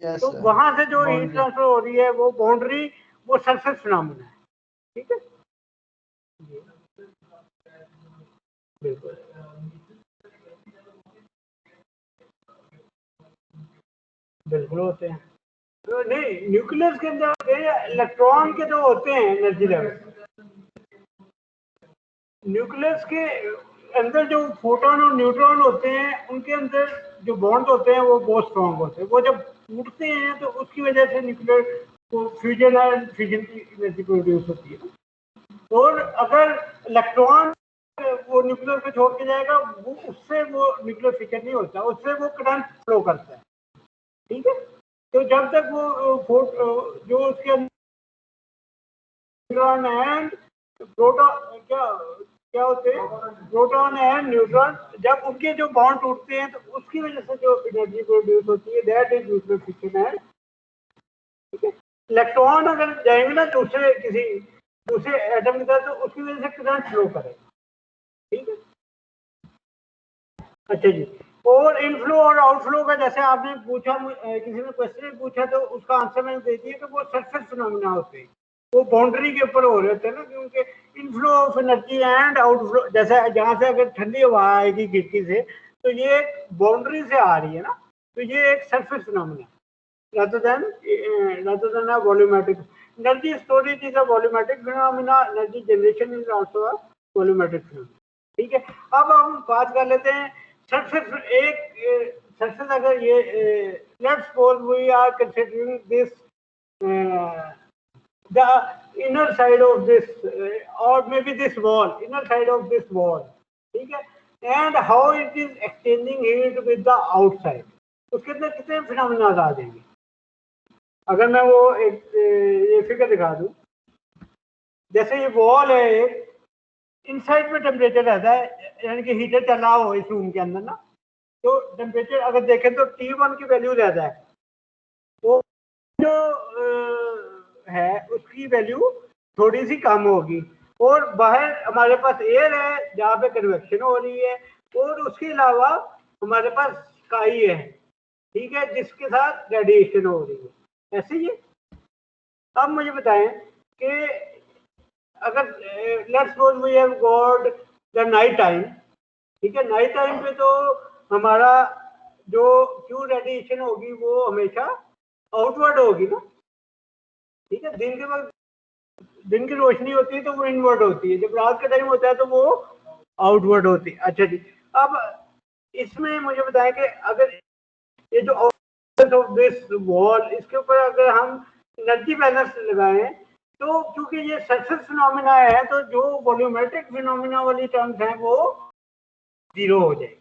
यस
तो
सर,
वहां से जो हीट
बाउंड्री।
ट्रांसफर हो रही है वो बाउंड्री, वो सरफेस फिनोमिना है, ठीक है। बिल्कुल बिल्कुल होते हैं। तो नहीं, न्यूक्लियस के अंदर होते हैं इलेक्ट्रॉन के जो होते हैं एनर्जी लेवल, न्यूक्लियस के अंदर जो प्रोटॉन और न्यूट्रॉन होते हैं उनके अंदर जो बॉन्ड होते हैं वो बहुत स्ट्रांग होते हैं, वो जब टूटते हैं तो उसकी वजह से न्यूक्लियर को फ्यूजन और फ्यूजन की एनर्जी प्रोड्यूस होती है। और अगर इलेक्ट्रॉन वो न्यूक्लियर को छोड़ के जाएगा, वो उससे वो न्यूक्लियर फिशन नहीं होता, उससे वो करंट फ्लो करता है, ठीक है। तो जब तक वो जो उसके अंदर न्यूट्रॉन एंड प्रोटॉन क्या क्या होते हैं, प्रोटॉन एंड न्यूट्रॉन, जब उनके जो बॉन्ड टूटते हैं तो उसकी वजह से जो एनर्जी प्रोड्यूस होती है, दैट इज न्यूक्लियर फिशन है, ठीक है। इलेक्ट्रॉन अगर जाएंगे ना दूसरे एटम की तरफ, तो उसकी वजह से करंट फ्लो करेगा, ठीक है। अच्छा जी, और इनफ्लो और आउटफ्लो का जैसे आपने पूछा, किसी ने क्वेश्चन पूछा, तो उसका आंसर मैंने दे दिया कि वो सरफेस फिनोमिना होते हैं, वो बाउंड्री के ऊपर हो रहे होते हैं ना, क्योंकि inflow of energy and outflow, जैसे जहाँ से अगर ठंडी हवा आएगी खिड़की से, तो ये बाउंड्री से आ रही है ना, तो ये एक surface phenomena rather than a volumetric. Energy storage is a volumetric phenomena. Energy generation is also a volumetric phenomena. ठीक है। अब हम बात कर लेते हैं सरफेस, एक सरफेस, अगर ये let's suppose we are considering this the inner side of this or maybe this wall, inner side of this wall, ठीक है, and how it is exchanging heat with the outside, उसके अंदर कितने फिनोमिना आ जाएंगे। अगर मैं वो एक ये फिगर दिखा दूं, जैसे ये वॉल है एक, इनसाइड में टेम्परेचर रहता है, यानी कि हीटर चल रहा हो इस रूम के अंदर ना, तो टेम्परेचर अगर देखें तो T1 की वैल्यू रहता है, वो जो है उसकी वैल्यू थोड़ी सी कम होगी, और बाहर हमारे पास एयर है जहाँ पे कन्वेक्शन हो रही है, और उसके अलावा हमारे पास स्काई है, ठीक है, जिसके साथ रेडिएशन हो रही है, ऐसे ही। अब मुझे बताएं कि अगर let's suppose we have got the night time, ठीक है, नाइट टाइम पे तो हमारा जो क्यू रेडिएशन होगी वो हमेशा आउटवर्ड होगी ना, ठीक है। दिन के वक्त दिन की रोशनी होती है तो वो इनवर्ड होती है, जब रात का टाइम होता है तो वो आउटवर्ड होती है। अच्छा जी, अब इसमें मुझे बताएं कि अगर ये जो ऑफ दिस वॉल, इसके ऊपर अगर हम एनर्जी बैलेंस लगाएं, तो क्योंकि ये सरफेस फिनोमिना है, तो जो वॉल्यूमेट्रिक फिनोमिना वाली टर्म्स हैं वो जीरो हो जाएगी,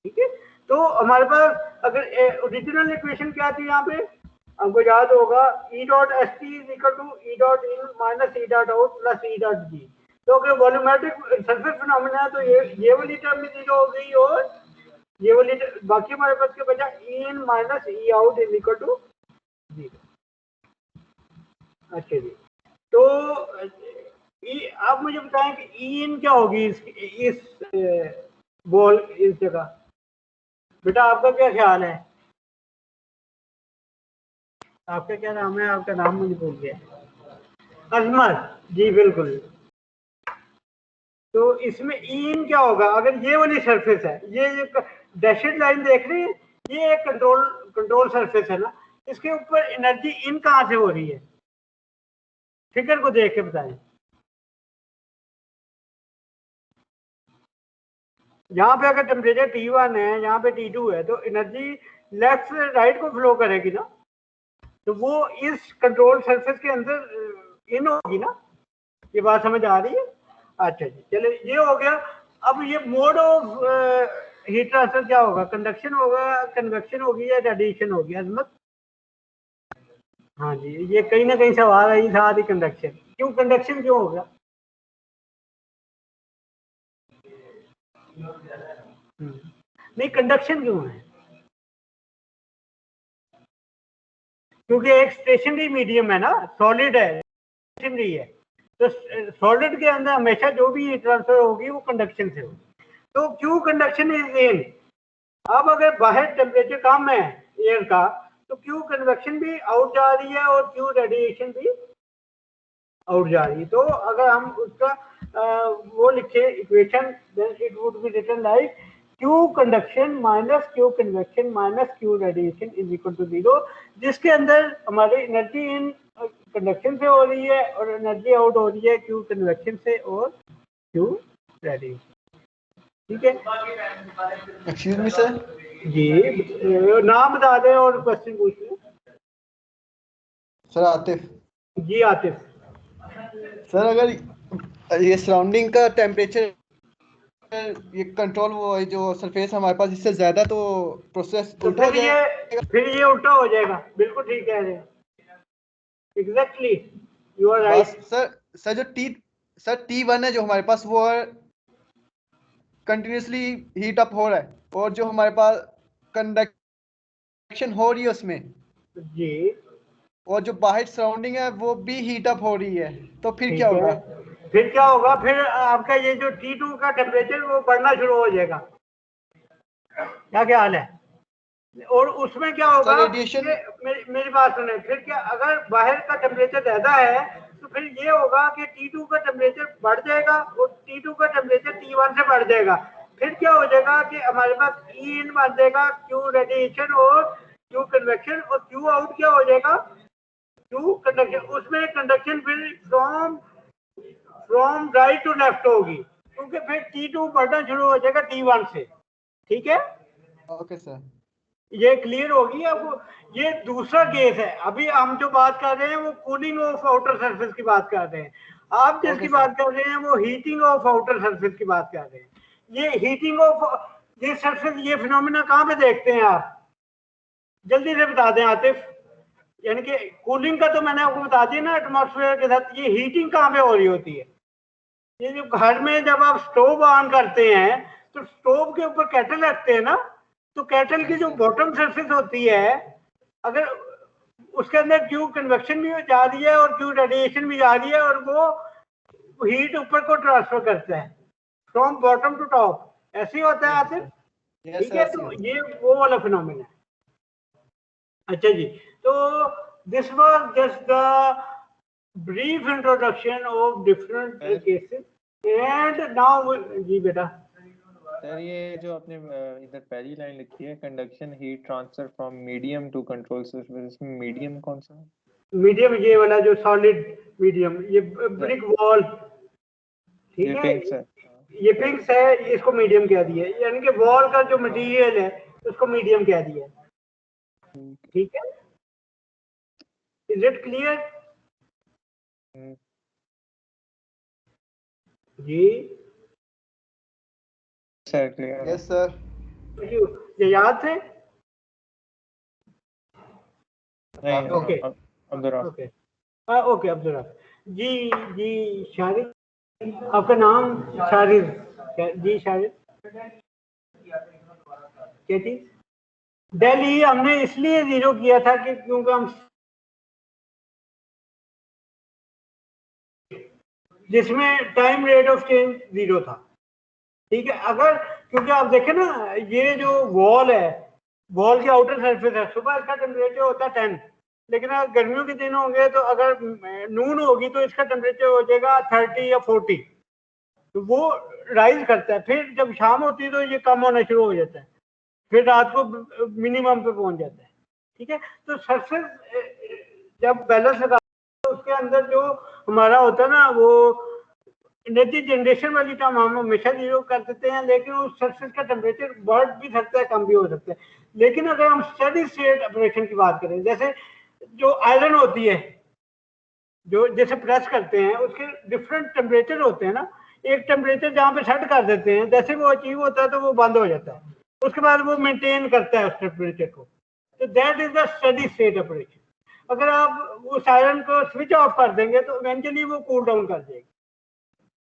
ठीक है। तो हमारे पास अगर ओरिजिनल इक्वेशन क्या थी यहाँ पे, हमको याद होगा, E dot S T is equal to E dot in minus E dot out plus E dot G. तो अगर वॉल्यूमेट्रिक सरफेस फिनोमिना है तो ये वाली टर्म भी जीरो हो गई, और ये वाली बाकी हमारे पास के बचा E in minus E out is equal to zero. अच्छा जी, तो आप मुझे बताएं कि ई इन क्या होगी इस बॉल इस जगह, बेटा आपका क्या ख्याल है? आपका क्या नाम है? आपका नाम मुझे भूल गया। अजमत जी, बिल्कुल। तो इसमें इन क्या होगा? अगर ये वाली सरफेस है, ये डैशेड लाइन देख रहे हैं, ये एक कंट्रोल सरफेस है ना, इसके ऊपर एनर्जी इन कहां से हो रही है? फिगर को देख के बताएं। यहाँ पे अगर टेम्परेचर T1 है, यहाँ पे T2 है, तो एनर्जी लेफ्ट से राइट को फ्लो करेगी ना, तो वो इस कंट्रोल सरफेस के अंदर इन होगी ना। ये बात समझ आ रही है? अच्छा जी, चलिए ये हो गया। अब ये मोड ऑफ हीट ट्रांसफर क्या होगा? कंडक्शन होगा, कन्वेक्शन होगी या रेडिएशन होगी? अजमत? हाँ जी, ये कहीं ना कहीं सवाल है, साथ ही कंडक्शन। क्यों कंडक्शन क्यों होगा? नहीं, कंडक्शन क्यों है? क्योंकि एक स्टेशनरी मीडियम है ना, सॉलिड है, स्टेशनरी है, तो सॉलिड के अंदर हमेशा जो भी हीट ट्रांसफर होगी वो कंडक्शन से होगी। तो क्यू कंडक्शन इज इन। अब अगर बाहर टेम्परेचर कम है एयर का, तो क्यू कन्वेक्शन भी आउट जा रही है और क्यू रेडिएशन भी आउट जा रही है। तो अगर हम उसका वो लिखे equation, then it would be written like Q conduction minus Q convection minus Q radiation is equal to 0, जिसके अंदर हमारी एनर्जी इन कंडक्शन से हो रही है और एनर्जी आउट हो रही है क्यू कन्वेक्शन से और क्यू रेडिएशन। ठीक है?
Excuse me sir.
जी, नाम बता दें और क्वेश्चन पूछ लें।
सर आतिफ।
जी आतिफ।
सर अगर ये सराउंडिंग का टेम्परेचर, ये कंट्रोल वो है जो सरफेस हमारे पास, इससे ज्यादा तो प्रोसेस
तो
उल्टा हो
फिर ये उल्टा हो जाएगा। बिल्कुल ठीक कह रहे हैं, एग्जैक्टली, यू आर
बस
राइट।
सर जो T1 है जो हमारे पास, वो कंटिन्यूसली हीट अप हो रहा है, और जो हमारे पास कंडक्शन हो रही है उसमें,
जी
और जो बाहर सराउंडिंग है वो भी हीट अप हो रही है, तो फिर क्या
ठीक है,
होगा?
फिर क्या होगा? फिर आपका ये जो T2 का टेम्परेचर वो बढ़ना शुरू हो जाएगा। क्या ख्याल है? और उसमें क्या होगा
सर रेडिएशन।
कि मेरी बात सुने, फिर क्या अगर बाहर का टेम्परेचर ज्यादा है, तो फिर ये होगा कि T2 का टेम्परेचर बढ़ जाएगा और T2 का टेम्परेचर T1 से बढ़ जाएगा। फिर क्या हो जाएगा कि हमारे पास E इन बन जाएगा, क्यू रेडिएशन और क्यू कन्वेक्शन, और क्यू आउट क्या हो जाएगा? Q conduction. उसमें कंडक्शन फिर फ्रॉम राइट टू लेफ्ट होगी, क्योंकि फिर T2 बढ़ना शुरू हो जाएगा T1 से। ठीक है?
Okay sir.
ये क्लियर होगी आपको? ये दूसरा केस है। अभी हम जो बात कर रहे हैं वो कूलिंग ऑफ आउटर सरफेस की बात कर रहे हैं। आप जिसकी
ओके सर।
बात कर रहे हैं वो हीटिंग ऑफ आउटर सरफेस की बात कर रहे हैं। ये हीटिंग ऑफ ये सरफेस, ये फिनोमिना कहाँ पे देखते हैं आप? जल्दी से बता दें आतिफ। यानी कि कूलिंग का तो मैंने आपको बता दिया ना एटमॉस्फेयर के साथ, ये हीटिंग कहाँ पे हो रही होती है? ये जो घर में जब आप स्टोव ऑन करते हैं, तो स्टोव के ऊपर केटल रखते हैं ना, तो केटल की जो बॉटम सरफेस होती है, अगर उसके अंदर क्यू कन्वेक्शन भी जा रही है और क्यू रेडिएशन भी जा रही है, और वो हीट ऊपर को ट्रांसफर करता है फ्रॉम बॉटम टू टॉप। ऐसे ही होता है आतिफ।
यस
ठीक
सर,
है?
ऐसे
तो
होता
ये वो वाला फिनोमिना है। अच्छा जी, तो this was just the brief introduction of different
sir
cases, and now जी बेटा।
सर ये जो आपने इधर पहली लाइन लिखी है, conduction heat transfer from medium to control surface, इसमें मीडियम कौन सा है?
मीडियम ये वाला जो सॉलिड मीडियम, ये ब्रिक वॉल। ठीक
ये
है?
Pink sir.
ये पिंक्स है, इसको मीडियम कह दिया, यानी कि वॉल का जो मटेरियल है उसको मीडियम कह दिया। ठीक है? Is it clear? जी
सर क्लियर है।
Yes sir.
ये याद थे?
नहीं
okay
Abdul
okay okay Abdul ji. जी शारिद, आपका नाम? शारिद जी, शारिद क्या चीज? दिल्ली हमने इसलिए 0 किया था कि क्योंकि हम जिसमें टाइम रेट ऑफ चेंज 0 था। ठीक है, अगर क्योंकि आप देखें ना, ये जो वॉल है, वॉल की आउटर सरफेस है, सुबह इसका टेम्परेचर होता है 10, लेकिन अगर गर्मियों के दिन होंगे तो अगर नून होगी तो इसका टेम्परेचर हो जाएगा 30 या 40, तो वो राइज करता है। फिर जब शाम होती है तो ये कम होना शुरू हो जाता है, फिर रात को मिनिमम पे पहुंच जाता है। ठीक है, तो सरफेस जब बैलेंस लगा तो उसके अंदर जो हमारा होता है ना, वो एनर्जी जनरेशन वाली टर्म हम हमेशा 0 कर देते हैं, लेकिन उस सरफेस का टेम्परेचर बढ़ भी सकता है, कम भी हो सकता है। लेकिन अगर हम स्टेडी स्टेट ऑपरेशन की बात करें, जैसे जो आयरन होती है, जो जैसे प्रेस करते हैं, उसके डिफरेंट टेम्परेचर होते हैं ना। एक टेम्परेचर जहाँ पे सेट कर देते हैं, जैसे वो अचीव होता है तो वो बंद हो जाता है, उसके बाद वो मेंटेन करता है उस टेम्परेचर को। तो that is the steady state operation. अगर आप उस आयरन को स्विच ऑफ कर देंगे तो इवेंचुअली वो कूल डाउन कर देगी,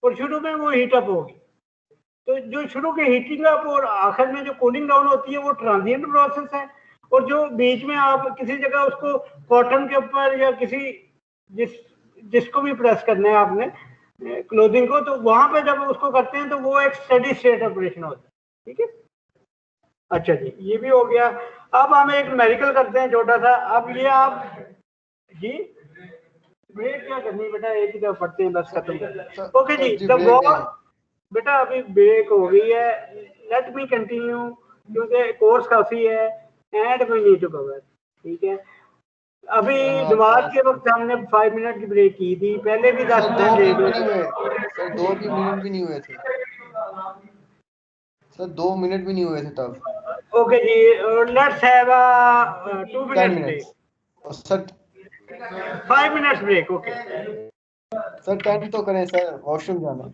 और शुरू में वो हीट अप होगी। तो जो शुरू की हीटिंग अप और आखिर में जो कूलिंग डाउन होती है, वो ट्रांजिएंट प्रोसेस है। और जो बीच में आप किसी जगह उसको कॉटन के ऊपर या किसी जिसको भी प्रेस करना है आपने क्लोथिंग को, तो वहां पे जब उसको करते हैं तो वो एक स्टेडी स्टेट ऑपरेशन होता है। ठीक है, अच्छा जी, ये भी हो गया। अब हम एक न्यूमेरिकल करते हैं छोटा सा। अब ये आप जी ब्रेक क्या करनी बेटा, एक ही दफा पढ़ते हैं बस, खत्म कर दें। ओके जी, द वॉल बेटा अभी ब्रेक हो गई है, लेट मी कंटिन्यू क्योंकि कोर्स काफी है and we need to cover. ठीक है, अभी नमाज के वक्त हमने 5 मिनट की ब्रेक की थी, पहले भी 10 मिनट ब्रेक हुए
सर 2 भी मिनट भी नहीं हुए थे सर, 2 मिनट भी नहीं हुए थे तब।
ओके जी, let's have a 2 minute break,
sir
5 minutes break. Okay
sir 10 तो करें सर, वॉशरूम जाना।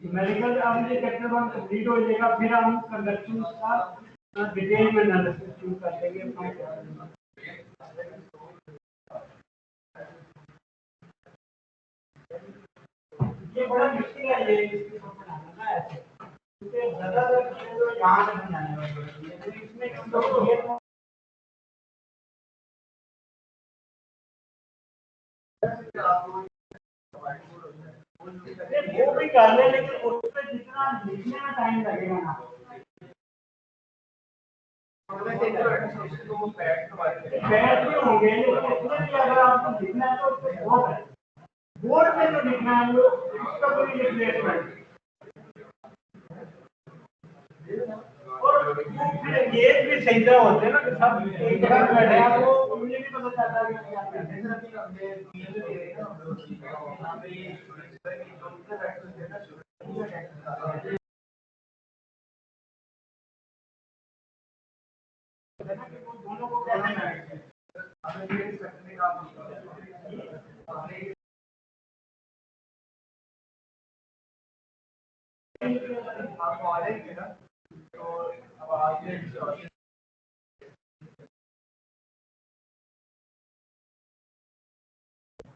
मेडिकल अब ये चैप्टर 1 कंप्लीट हो जाएगा, फिर हम कंडक्शन का डिटेल में एनालिसिस शुरू कर देंगे। ये बड़ा मुश्किल है, ये इसको बनाना ना ऐसे, क्योंकि ज्यादातर चीजें तो यहाँ तक बनाने वाली है, इसमें हम लोग ये वो भी कर ले, लेकिन उसमें जितना लिखने में टाइम लगेगा ना, बैठ भी होंगे, लेकिन इसमें भी अगर आपको लिखना है तो उसमें बहुत है। बोर्ड में जो लिखना है वो उसका कोई रिप्लेसमेंट, और फिर गेज भी सही तरह होते हैं ना, कि सब एक जगह बैठे हैं, वो मुझे भी पता चलता है कि क्या करना है। दोनों को कैसे मैनेज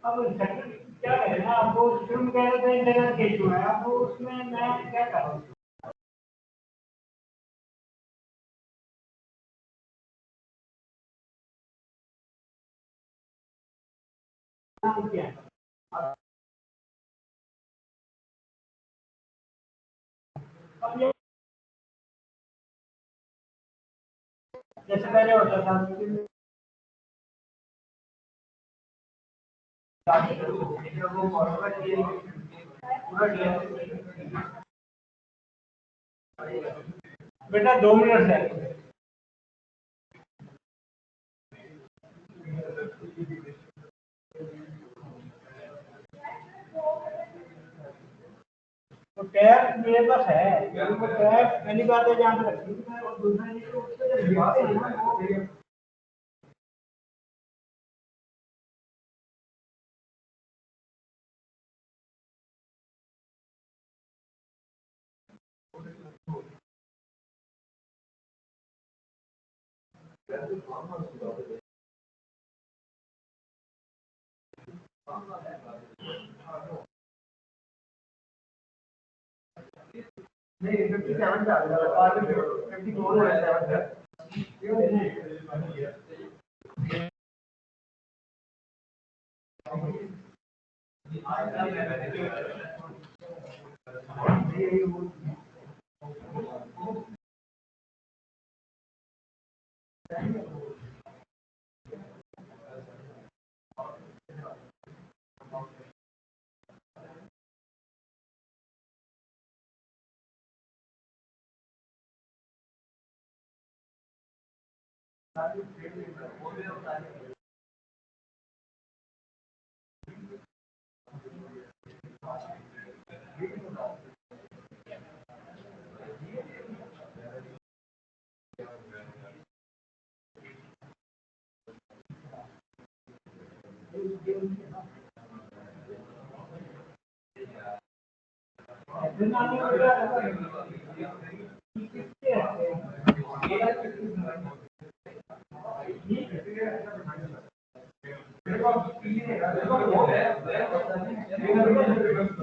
अब क्या करें ना, अब वो शुरू कह रहे थे इंटरनेट के इशू है, अब उसमें मैं क्या करूँ। जैसे पहले होता था बेटा 2 मिनट है। तो टैब मेरे पास है, तो टैब पहली बात है जहाँ पे रखी है, और दूसरा ये तो उससे जब लिखते हैं ना वो नहीं 57 जा रहा है, 54 है 7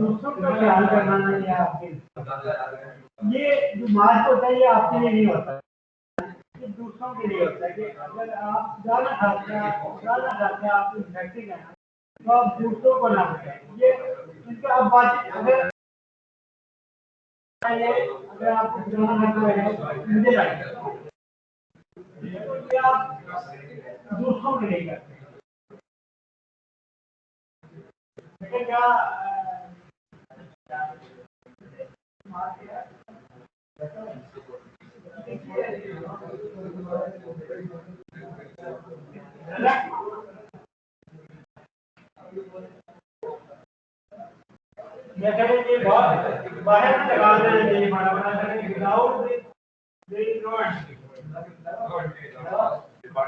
दूसरों का ख्याल करना नहीं है आपके, ये जो मार्क होता है ये आपके लिए नहीं होता, ये दूसरों के लिए होता है कि अगर आप ज़्यादा खाते हैं आप इन्फेक्टेड हैं तो आप दूसरों को ना बताएं, ये क्योंकि आप बात अगर आपको मुझे आप दूसरों के लिए करते हैं क्या बाहर लगाना है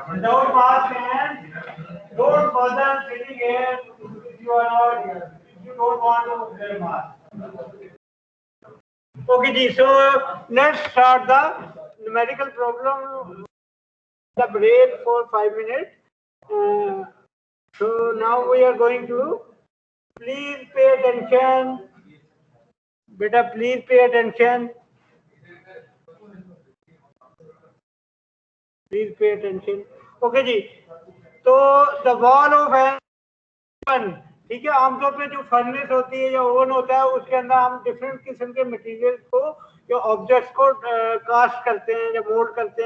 without mask and don't bother sitting here if you are not if you don't want to wear mask. Okay ji, so let's start the numerical problem, the break for 5 minutes. So now we are going to, please pay attention, beta, please pay attention. Please pay attention. Okay जी, तो the wall of an, ठीक है, आमतौर पे जो फर्नेस होती है या ओवन होता है उसके अंदर हम डिफरेंट किस्म के मटेरियल को या ऑब्जेक्ट्स को कास्ट करते हैं या मोल्ड करते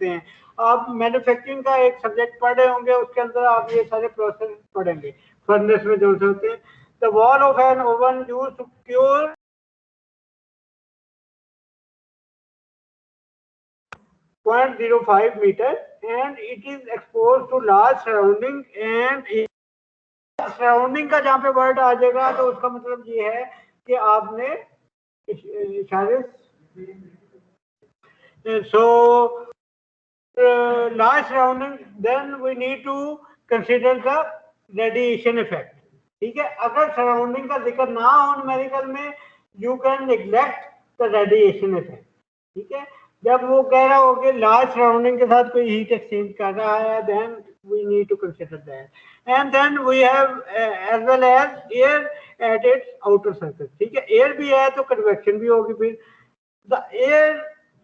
हैं। आप मैन्युफैक्चरिंग का एक सब्जेक्ट पढ़े होंगे, उसके अंदर आप ये सारे प्रोसेस पढ़ेंगे फर्नेस में जो होते हैं। The wall of an oven used to cure 0.05 meter and it is exposed to large surrounding and surrounding का जहाँ पे वर्ड आ जाएगा तो उसका मतलब ये है कि आपने इशारे so large surrounding, then we need to consider the radiation effect. ठीक है, अगर सराउंडिंग का जिक्र ना हो न्यूमेरिकल में, you can neglect the radiation effect. ठीक है, जब वो कह रहा हो कि लार्ज सराउंडिंग के साथ कोई हीट एक्सचेंज कर रहा है, then we need to consider that, and then we have as well as air at its outer surface. ठीक है, एयर भी है तो कन्वेक्शन भी होगी। फिर the air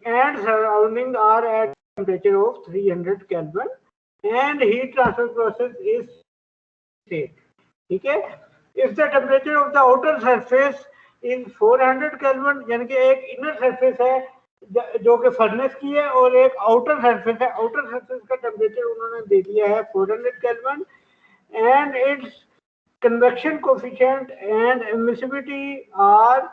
and surrounding are at temperature of 300 kelvin and heat transfer process is state. ठीक है, if the temperature of the outer surface is 400 kelvin, यानी कि एक इनर सरफेस है जो कि फर्नेस की है और एक आउटर सरफेस है, आउटर सरफेस का टेम्परेचर उन्होंने दे दिया है 400 kelvin and its convection coefficient and emissivity are,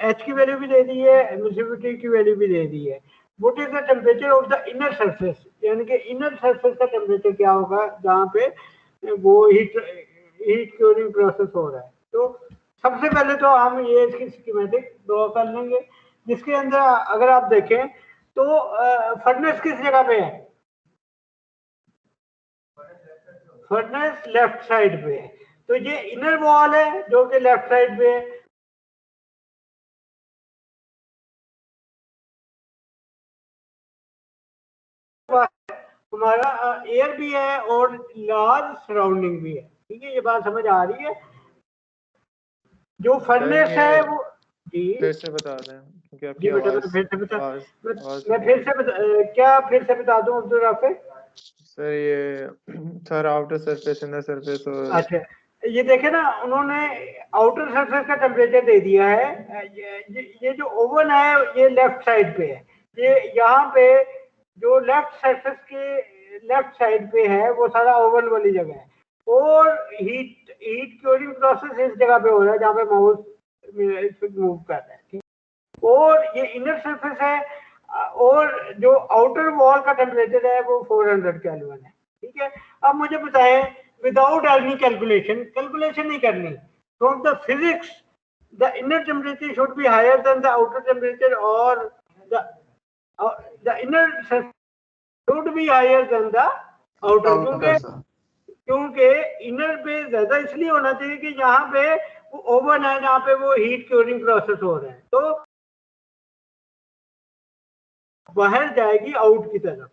H की वैल्यू भी दे दी है, एमिसिविटी की वैल्यू भी दे दी है। What is the temperature of the inner surface, यानी कि इनर सरफेस का टेम्परेचर क्या होगा जहाँ पे वो हीट क्यूरिंग प्रोसेस हो रहा है। तो सबसे पहले तो हम ये इसकी स्कीमेटिक ड्रॉ कर लेंगे, जिसके अंदर अगर आप देखें तो फर्नेस किस जगह पे है, फर्नेस लेफ्ट साइड पे है, तो ये इनर वॉल है जो कि लेफ्ट साइड पे है। हमारा एयर भी है और लार्ज सराउंडिंग भी है। ठीक है, ये बात समझ आ रही है। जो फर्नेस है वो
फिर से बता दें क्योंकि आपकी
आवाज,
मैं
फिर से बता दूं अब्दुल राफिक
सर ये sir outer surface inner surface और
अच्छा, ये देखे ना उन्होंने आउटर सरफेस का टेम्परेचर दे दिया है। ये जो ओवन है ये लेफ्ट साइड पे है, ये यहाँ पे जो लेफ्ट सरफेस के लेफ्ट साइड पे है वो सारा ओवन वाली जगह है, और हीट क्योरिंग प्रोसेस इस जगह पे हो रहा है जहाँ पे माउस मूव कर रहा है, ठीक। और ये इनर सरफेस है, और जो आउटर वॉल का टेम्परेचर है वो 400 केल्विन है, ठीक है। अब मुझे बताएं, विदाउट एनी कैलकुलेशन नहीं करनी, from the physics the inner temperature should be higher then the outer temperature, और the inner should be higher then the outer, क्योंकि इनर पे ज्यादा इसलिए होना चाहिए कि यहाँ पे वो ओवन है जहाँ पे वो हीट क्योरिंग प्रोसेस हो रहा है, तो बाहर जाएगी आउट की तरफ,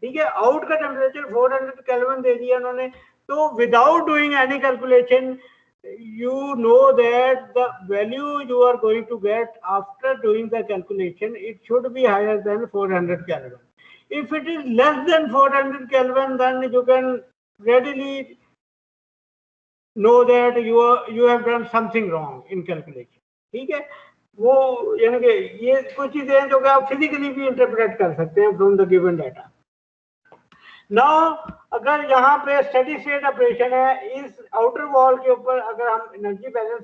ठीक है। आउट का टेम्परेचर 400 केल्विन दे दिया उन्होंने, तो without doing any calculation you know that the value you are going to get after doing the calculation, it should be higher than 400 Kelvin. If it is less than 400 Kelvin, then you can readily know that you have done something wrong in calculation, ठीक है। वो यानी कि ये कुछ चीजें हैं जो कि आप फिजिकली भी इंटरप्रेट कर सकते हैं from the given data. Now अगर यहाँ पे स्टेडी स्टेट ऑपरेशन है, इस आउटर वॉल के ऊपर अगर हम एनर्जी बैलेंस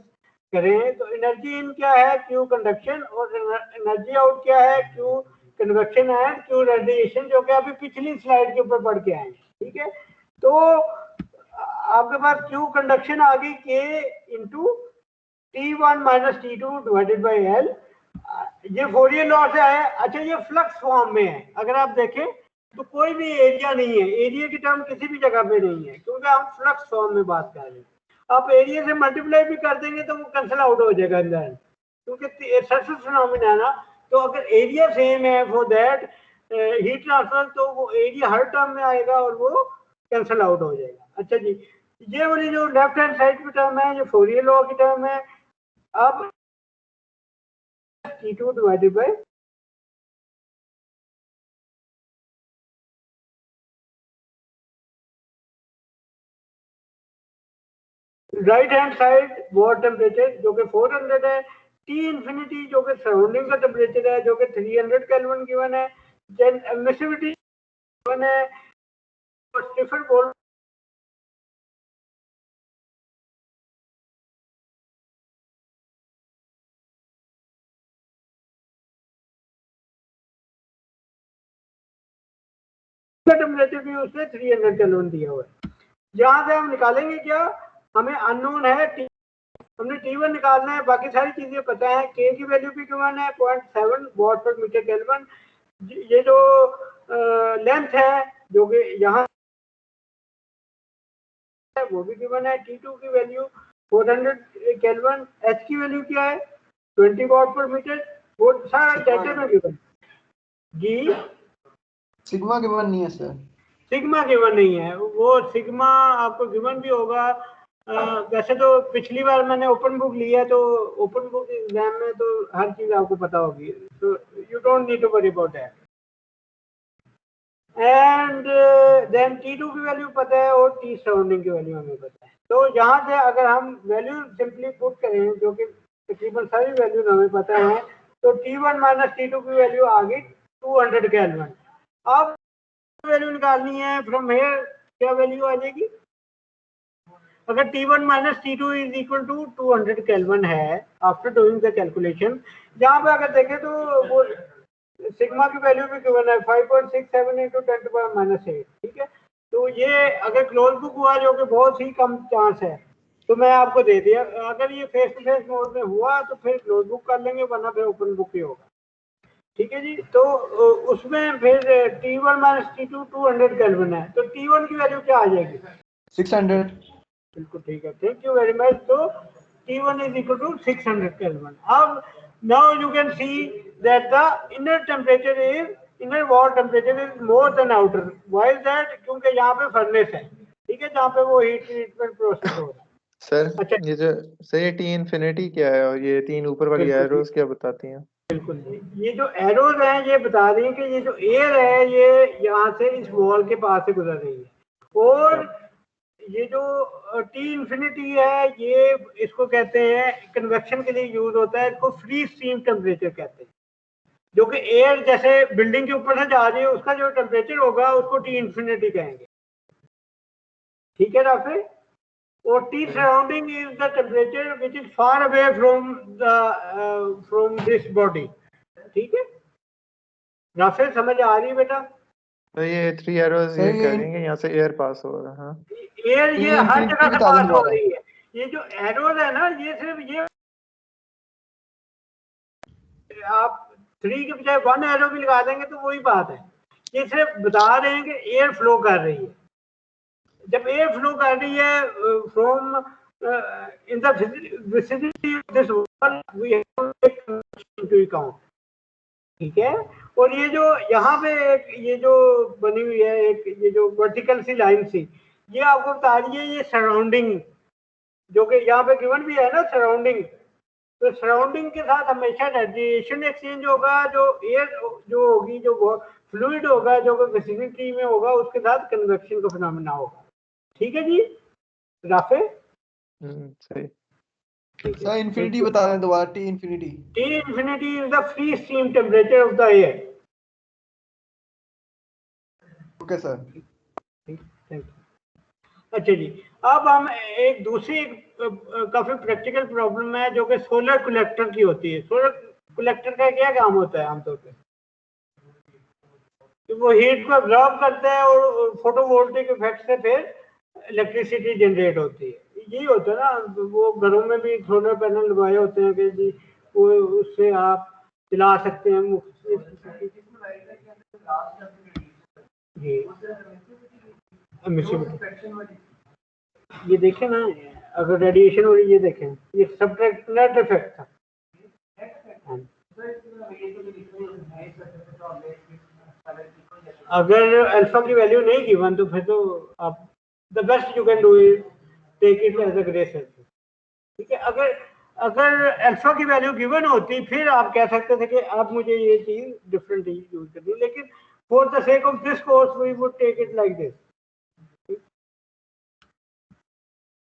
करें तो एनर्जी इन क्या है, क्यू कंडक्शन, और एनर्जी आउट क्या है, Q convection and Q radiation, जो कि अभी पिछली स्लाइड के ऊपर पढ़ के आए हैं, ठीक है। तो आपके पास क्यू कंडक्शन आ गई के into T1 minus T2 divided by L, ये फोरियर लॉ से आया। अच्छा, ये फ्लक्स फॉर्म में है, अगर आप देखें तो कोई भी एरिया नहीं है, एरिया की टर्म किसी भी जगह पे नहीं है, क्योंकि हम फ्लक्स फॉर्म में बात कर रहे हैं। आप एरिया से मल्टीप्लाई भी कर देंगे तो वो कैंसिल आउट हो जाएगा अंदर, क्योंकि सरफेस फिनोमेना है ना। तो अगर एरिया सेम है फॉर दैट हीट ट्रांसफर, तो वो एरिया हर टर्म में आएगा और वो कैंसिल आउट हो जाएगा। अच्छा जी, ये वाली जो लेफ्ट हैंड साइड की टर्म है, ये फोरियर लॉ की टर्म है। अब T2 divided by right hand side what temperature जो कि 400 है, टी इंफिनिटी जो कि सराउंडिंग का टेम्परेचर है जो कि 300 केल्विन गिवन है, देन एमिसिविटी गिवन है, स्टीफन बोल्ट का टेम्परेचर भी उसने 300 केल्विन दिया हुआ है। यहाँ से हम निकालेंगे क्या, हमें अननोन है T, हमने T1 निकालना है, बाकी सारी चीजें पता है। K की वैल्यू भी गिवन है 0.7 वॉट पर मीटर केल्विन। ये जो लेंथ है जो कि यहाँ वो भी गिवन है, T2 की वैल्यू 400 केल्विन, H की वैल्यू क्या है 20 वॉट पर मीटर, वो सारा डेटा में गिवन। जी
सिग्मा गिवन नहीं है सर,
सिग्मा गिवन नहीं है, वो सिग्मा आपको गिवन भी होगा। वैसे तो पिछली बार मैंने ओपन बुक लिया, तो ओपन बुक एग्जाम में तो हर चीज आपको पता होगी, तो you don't need to worry about that. And then T2 की वैल्यू पता है और T सराउंडिंग की वैल्यू हमें पता है। तो यहाँ से अगर हम वैल्यू सिंपली पुट करें, जो कि तकरीबन सारी वैल्यू हमें पता है, तो T1 माइनस T2 की वैल्यू आ गई 200 केल्विन। अब वैल्यू निकालनी है फ्रॉम हियर, क्या वैल्यू आ जाएगी, अगर T1 minus T2 is equal to 200 kelvin है आफ्टर डूइंग द कैलकुलेशन, जहाँ पे अगर देखें तो वो सिग्मा की वैल्यू भी गिवन है 5.67 इंटू 10 टू पावर माइनस 8, ठीक है। तो ये अगर क्लोज बुक हुआ, जो कि बहुत ही कम चांस है, तो मैं आपको दे दिया। अगर ये फेस टू फेस मोड में हुआ तो फिर क्लोज बुक कर लेंगे, वरना फिर ओपन बुक ही होगा, ठीक है जी। तो उसमें फिर T1 माइनस T2 200 केल्विन है, तो T1 की वैल्यू क्या आ जाएगी
600।
बिल्कुल ठीक है, थैंक यू वेरी मच। तो T1 is equal to 600 Kelvin. अब now you can see that the inner wall temperature is more than outer. Why is that? क्योंकि यहाँ पे फर्नेस है, ठीक है, जहाँ पे वो हीट ट्रीटमेंट प्रोसेस हो रहा है।
सर
अच्छा,
ये जो सर ये T इन्फिनिटी क्या है और ये 3 ऊपर वाली एरोस क्या बताती हैं?
बिल्कुल जी। ये जो एरोज हैं ये बता रही हैं कि ये जो एयर है ये यहाँ से इस वॉल के पास से गुजर रही है, और ये जो टी इंफिनिटी है ये इसको कहते हैं कन्वेक्शन के लिए यूज होता है, इसको फ्री स्ट्रीम टेम्परेचर कहते हैं, जो कि एयर जैसे बिल्डिंग के ऊपर से जा रही है उसका जो टेम्परेचर होगा उसको टी इंफिनिटी कहेंगे। ठीक है राफे। और T surrounding is the temperature which is far away from this body. ठीक है राफे, समझ आ रही है बेटा?
तो ये 3 एरोज
सर
ये
ये
कह रही हैं कि यहाँ से एयर पास हो रहा है। हाँ
एयर
टी
ये हर
इंफिनिटी
जगह से
बता दें
पास हो
दोबारा।
रही है। ये जो एरोज है ना ये सिर्फ ये आप 3 के बजाय 1 एरो भी लगा देंगे तो वही बात है। ये सिर्फ बता रहे हैं कि एयर फ्लो कर रही है। जब एयर फ्लो कर रही है from in the vicinity of this wall we have to take into account. ठीक है। और ये जो यहाँ पे एक ये जो बनी हुई है एक ये जो वर्टिकल सी लाइन सी, ये आपको बता रही है ये सराउंडिंग, जो कि यहाँ पे गिवन भी है ना सराउंडिंग। तो सराउंडिंग के साथ हमेशा रेडिएशन एक्सचेंज होगा, जो एयर जो होगी जो फ्लूइड होगा जो कि विसिनिटी में होगा उसके साथ कन्वेक्शन का फिनोमेना होगा। ठीक है जी राफे?
सही।
सर इंफिनिटी बता दें दोबारा, T infinity.
T infinity is the free stream temperature of the air.
Okay sir.
Thank you. अच्छा जी, अब हम एक दूसरी काफी प्रैक्टिकल प्रॉब्लम है जो कि सोलर कलेक्टर की होती है। सोलर कलेक्टर का क्या काम होता है आमतौर पे? कि वो हीट को अब्जॉर्ब करता है और फोटोवोल्टिक इफेक्ट से फिर इलेक्ट्रिसिटी जनरेट होती है। यही होता है ना, वो घरों में भी सोलर पैनल लगवाए होते हैं कि जी वो उससे आप चला सकते हैं जी। ये देखें ना, अगर रेडिएशन हो रही है, ये देखें ये सबट्रैक्ट इफेक्ट था। अगर अल्फा की वैल्यू नहीं गिवन तो फिर तो आप the best you can do is take it as a grey surface. ठीक है। अगर अगर अल्फा की वैल्यू गिवन होती फिर आप कह सकते थे कि आप मुझे ये चीज डिफरेंट यूज करनी, लेकिन for the sake of this course we would take it like this.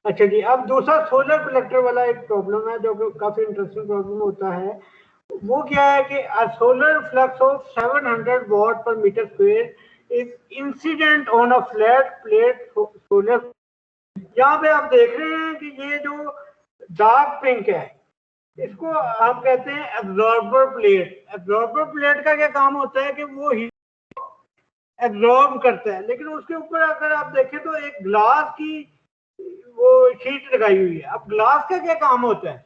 अच्छा जी, अब दूसरा सोलर कलेक्टर वाला एक प्रॉब्लम है जो कि काफी इंटरेस्टिंग प्रॉब्लम होता है। वो क्या है कि a solar flux of 700 watt per meter square is incident on a flat plate solar। यहाँ पे आप देख रहे हैं कि ये जो डार्क पिंक है इसको आप कहते हैं एब्जॉर्बर प्लेट। एब्जॉर्बर प्लेट का क्या काम होता है कि वो हीट एब्जॉर्ब करता है, लेकिन उसके ऊपर अगर आप देखें तो एक ग्लास की वो शीट लगाई हुई है। अब ग्लास का क्या काम होता है,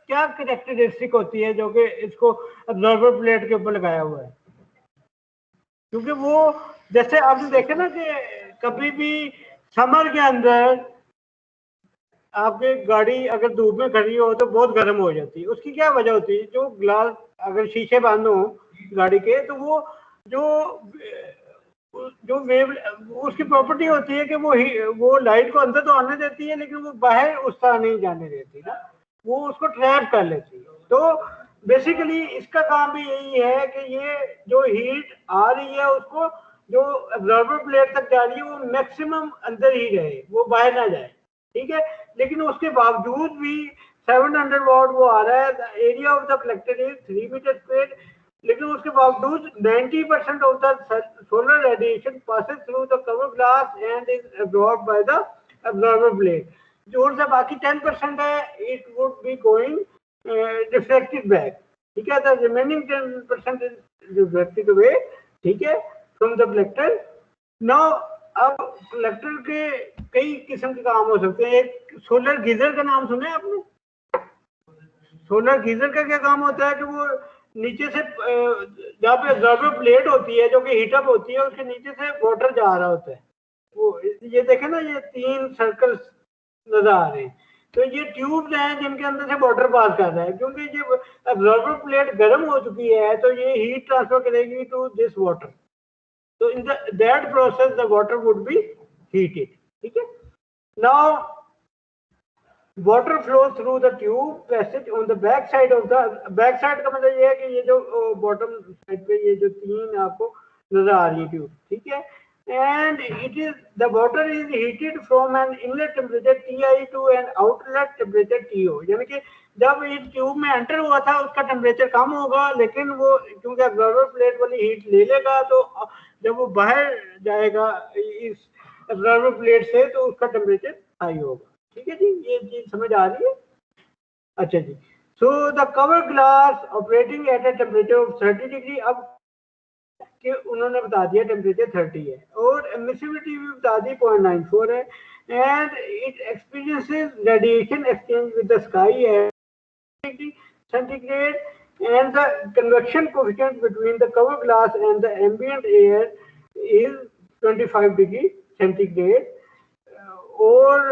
क्या कैरेक्टरिस्टिक होती है जो कि इसको ऑब्जर्वर प्लेट के ऊपर लगाया हुआ है? क्योंकि वो जैसे आपने देखे ना कि कभी भी समर के अंदर आपकी गाड़ी अगर धूप में खड़ी हो तो बहुत गर्म हो जाती है। उसकी क्या वजह होती है? जो ग्लास अगर शीशे बंद हो गाड़ी के तो वो जो वेव उसकी प्रॉपर्टी होती है कि वो लाइट को अंदर तो आने देती है लेकिन वो बाहर उस तरह नहीं जाने देती ना, वो उसको ट्रैप कर लेती है। तो बेसिकली इसका काम भी यही है कि ये जो हीट आ रही है उसको जो ऑब्जर्वर प्लेट तक जा रही है वो मैक्सिमम अंदर ही रहे, वो बाहर ना जाए। ठीक है। लेकिन उसके बावजूद भी 700 वॉट वो आ रहा है। Area of the collector is 3 metre square, लेकिन उसके बावजूद 90% of the solar radiation passes through the cover glass and is absorbed by the observer plate। जो सा बाकी 10% है it would be going reflected back। ठीक है। the remaining 10% is reflected away। ठीक है, from the collector। now अब कलेक्टर के कई किस्म के काम हो सकते हैं। एक सोलर गीजर का नाम सुना है आपने? सोलर गीजर का क्या काम होता है कि वो नीचे से जहाँ पे ऑब्जर्वर प्लेट होती है जो कि हीटअप होती है उसके नीचे से वाटर जा रहा होता है। वो ये देखें ना, ये 3 सर्कल्स नजर आ रहे हैं, तो ये ट्यूब्स हैं जिनके अंदर से वाटर पास कर रहा है। क्योंकि ये ऑब्जर्वर प्लेट गर्म हो चुकी है तो ये हीट ट्रांसफर करेगी टू दिस वाटर, तो in that process the water would be heated. ठीक है। Now water flow through the tube passage on the back side of the back side का मतलब ये है कि ये जो बॉटम साइड पे ये जो तीन आपको नजर आ रही है ट्यूब, ठीक है। And it is the water is heated from an inlet temperature TI to an outlet temperature TO, यानी कि जब ये ट्यूब में एंटर हुआ था उसका टेम्परेचर कम होगा, लेकिन वो क्योंकि ऑब्जर्वर प्लेट वाली हीट ले लेगा, तो जब वो बाहर जाएगा इस ऑब्जर्वर प्लेट से तो उसका टेम्परेचर हाई होगा। ठीक है जी, ये चीज समझ आ रही है। अच्छा जी, so the cover glass operating at a temperature of 30 degree, अब कि उन्होंने बता दिया टेम्परेचर 30 है और एमिसिविटी भी बता दी 0.94 है, and it experiences radiation exchange with the sky at centigrade, and the convection coefficient between the cover glass and the ambient air is 25 degree centigrade, और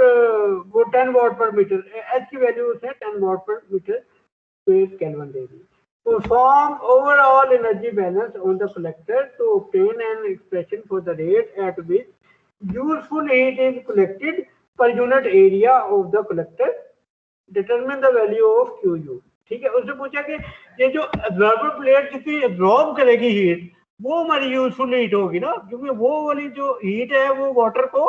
वो 10 वाट पर मीटर, एच की वैल्यू उसने 10 वाट पर metre square kelvin they the. Perform overall energy balance on the collector to obtain an expression for the rate at which useful heat is collected per unit area of the collector. Determine the value of QU। ठीक है, उसने पूछा कि ये जो एब्जॉर्बर प्लेट जितनी एब्जॉर्ब करेगी हीट वो हमारी यूजफुल हीट होगी ना, क्योंकि वो वाली जो हीट है वो वाटर को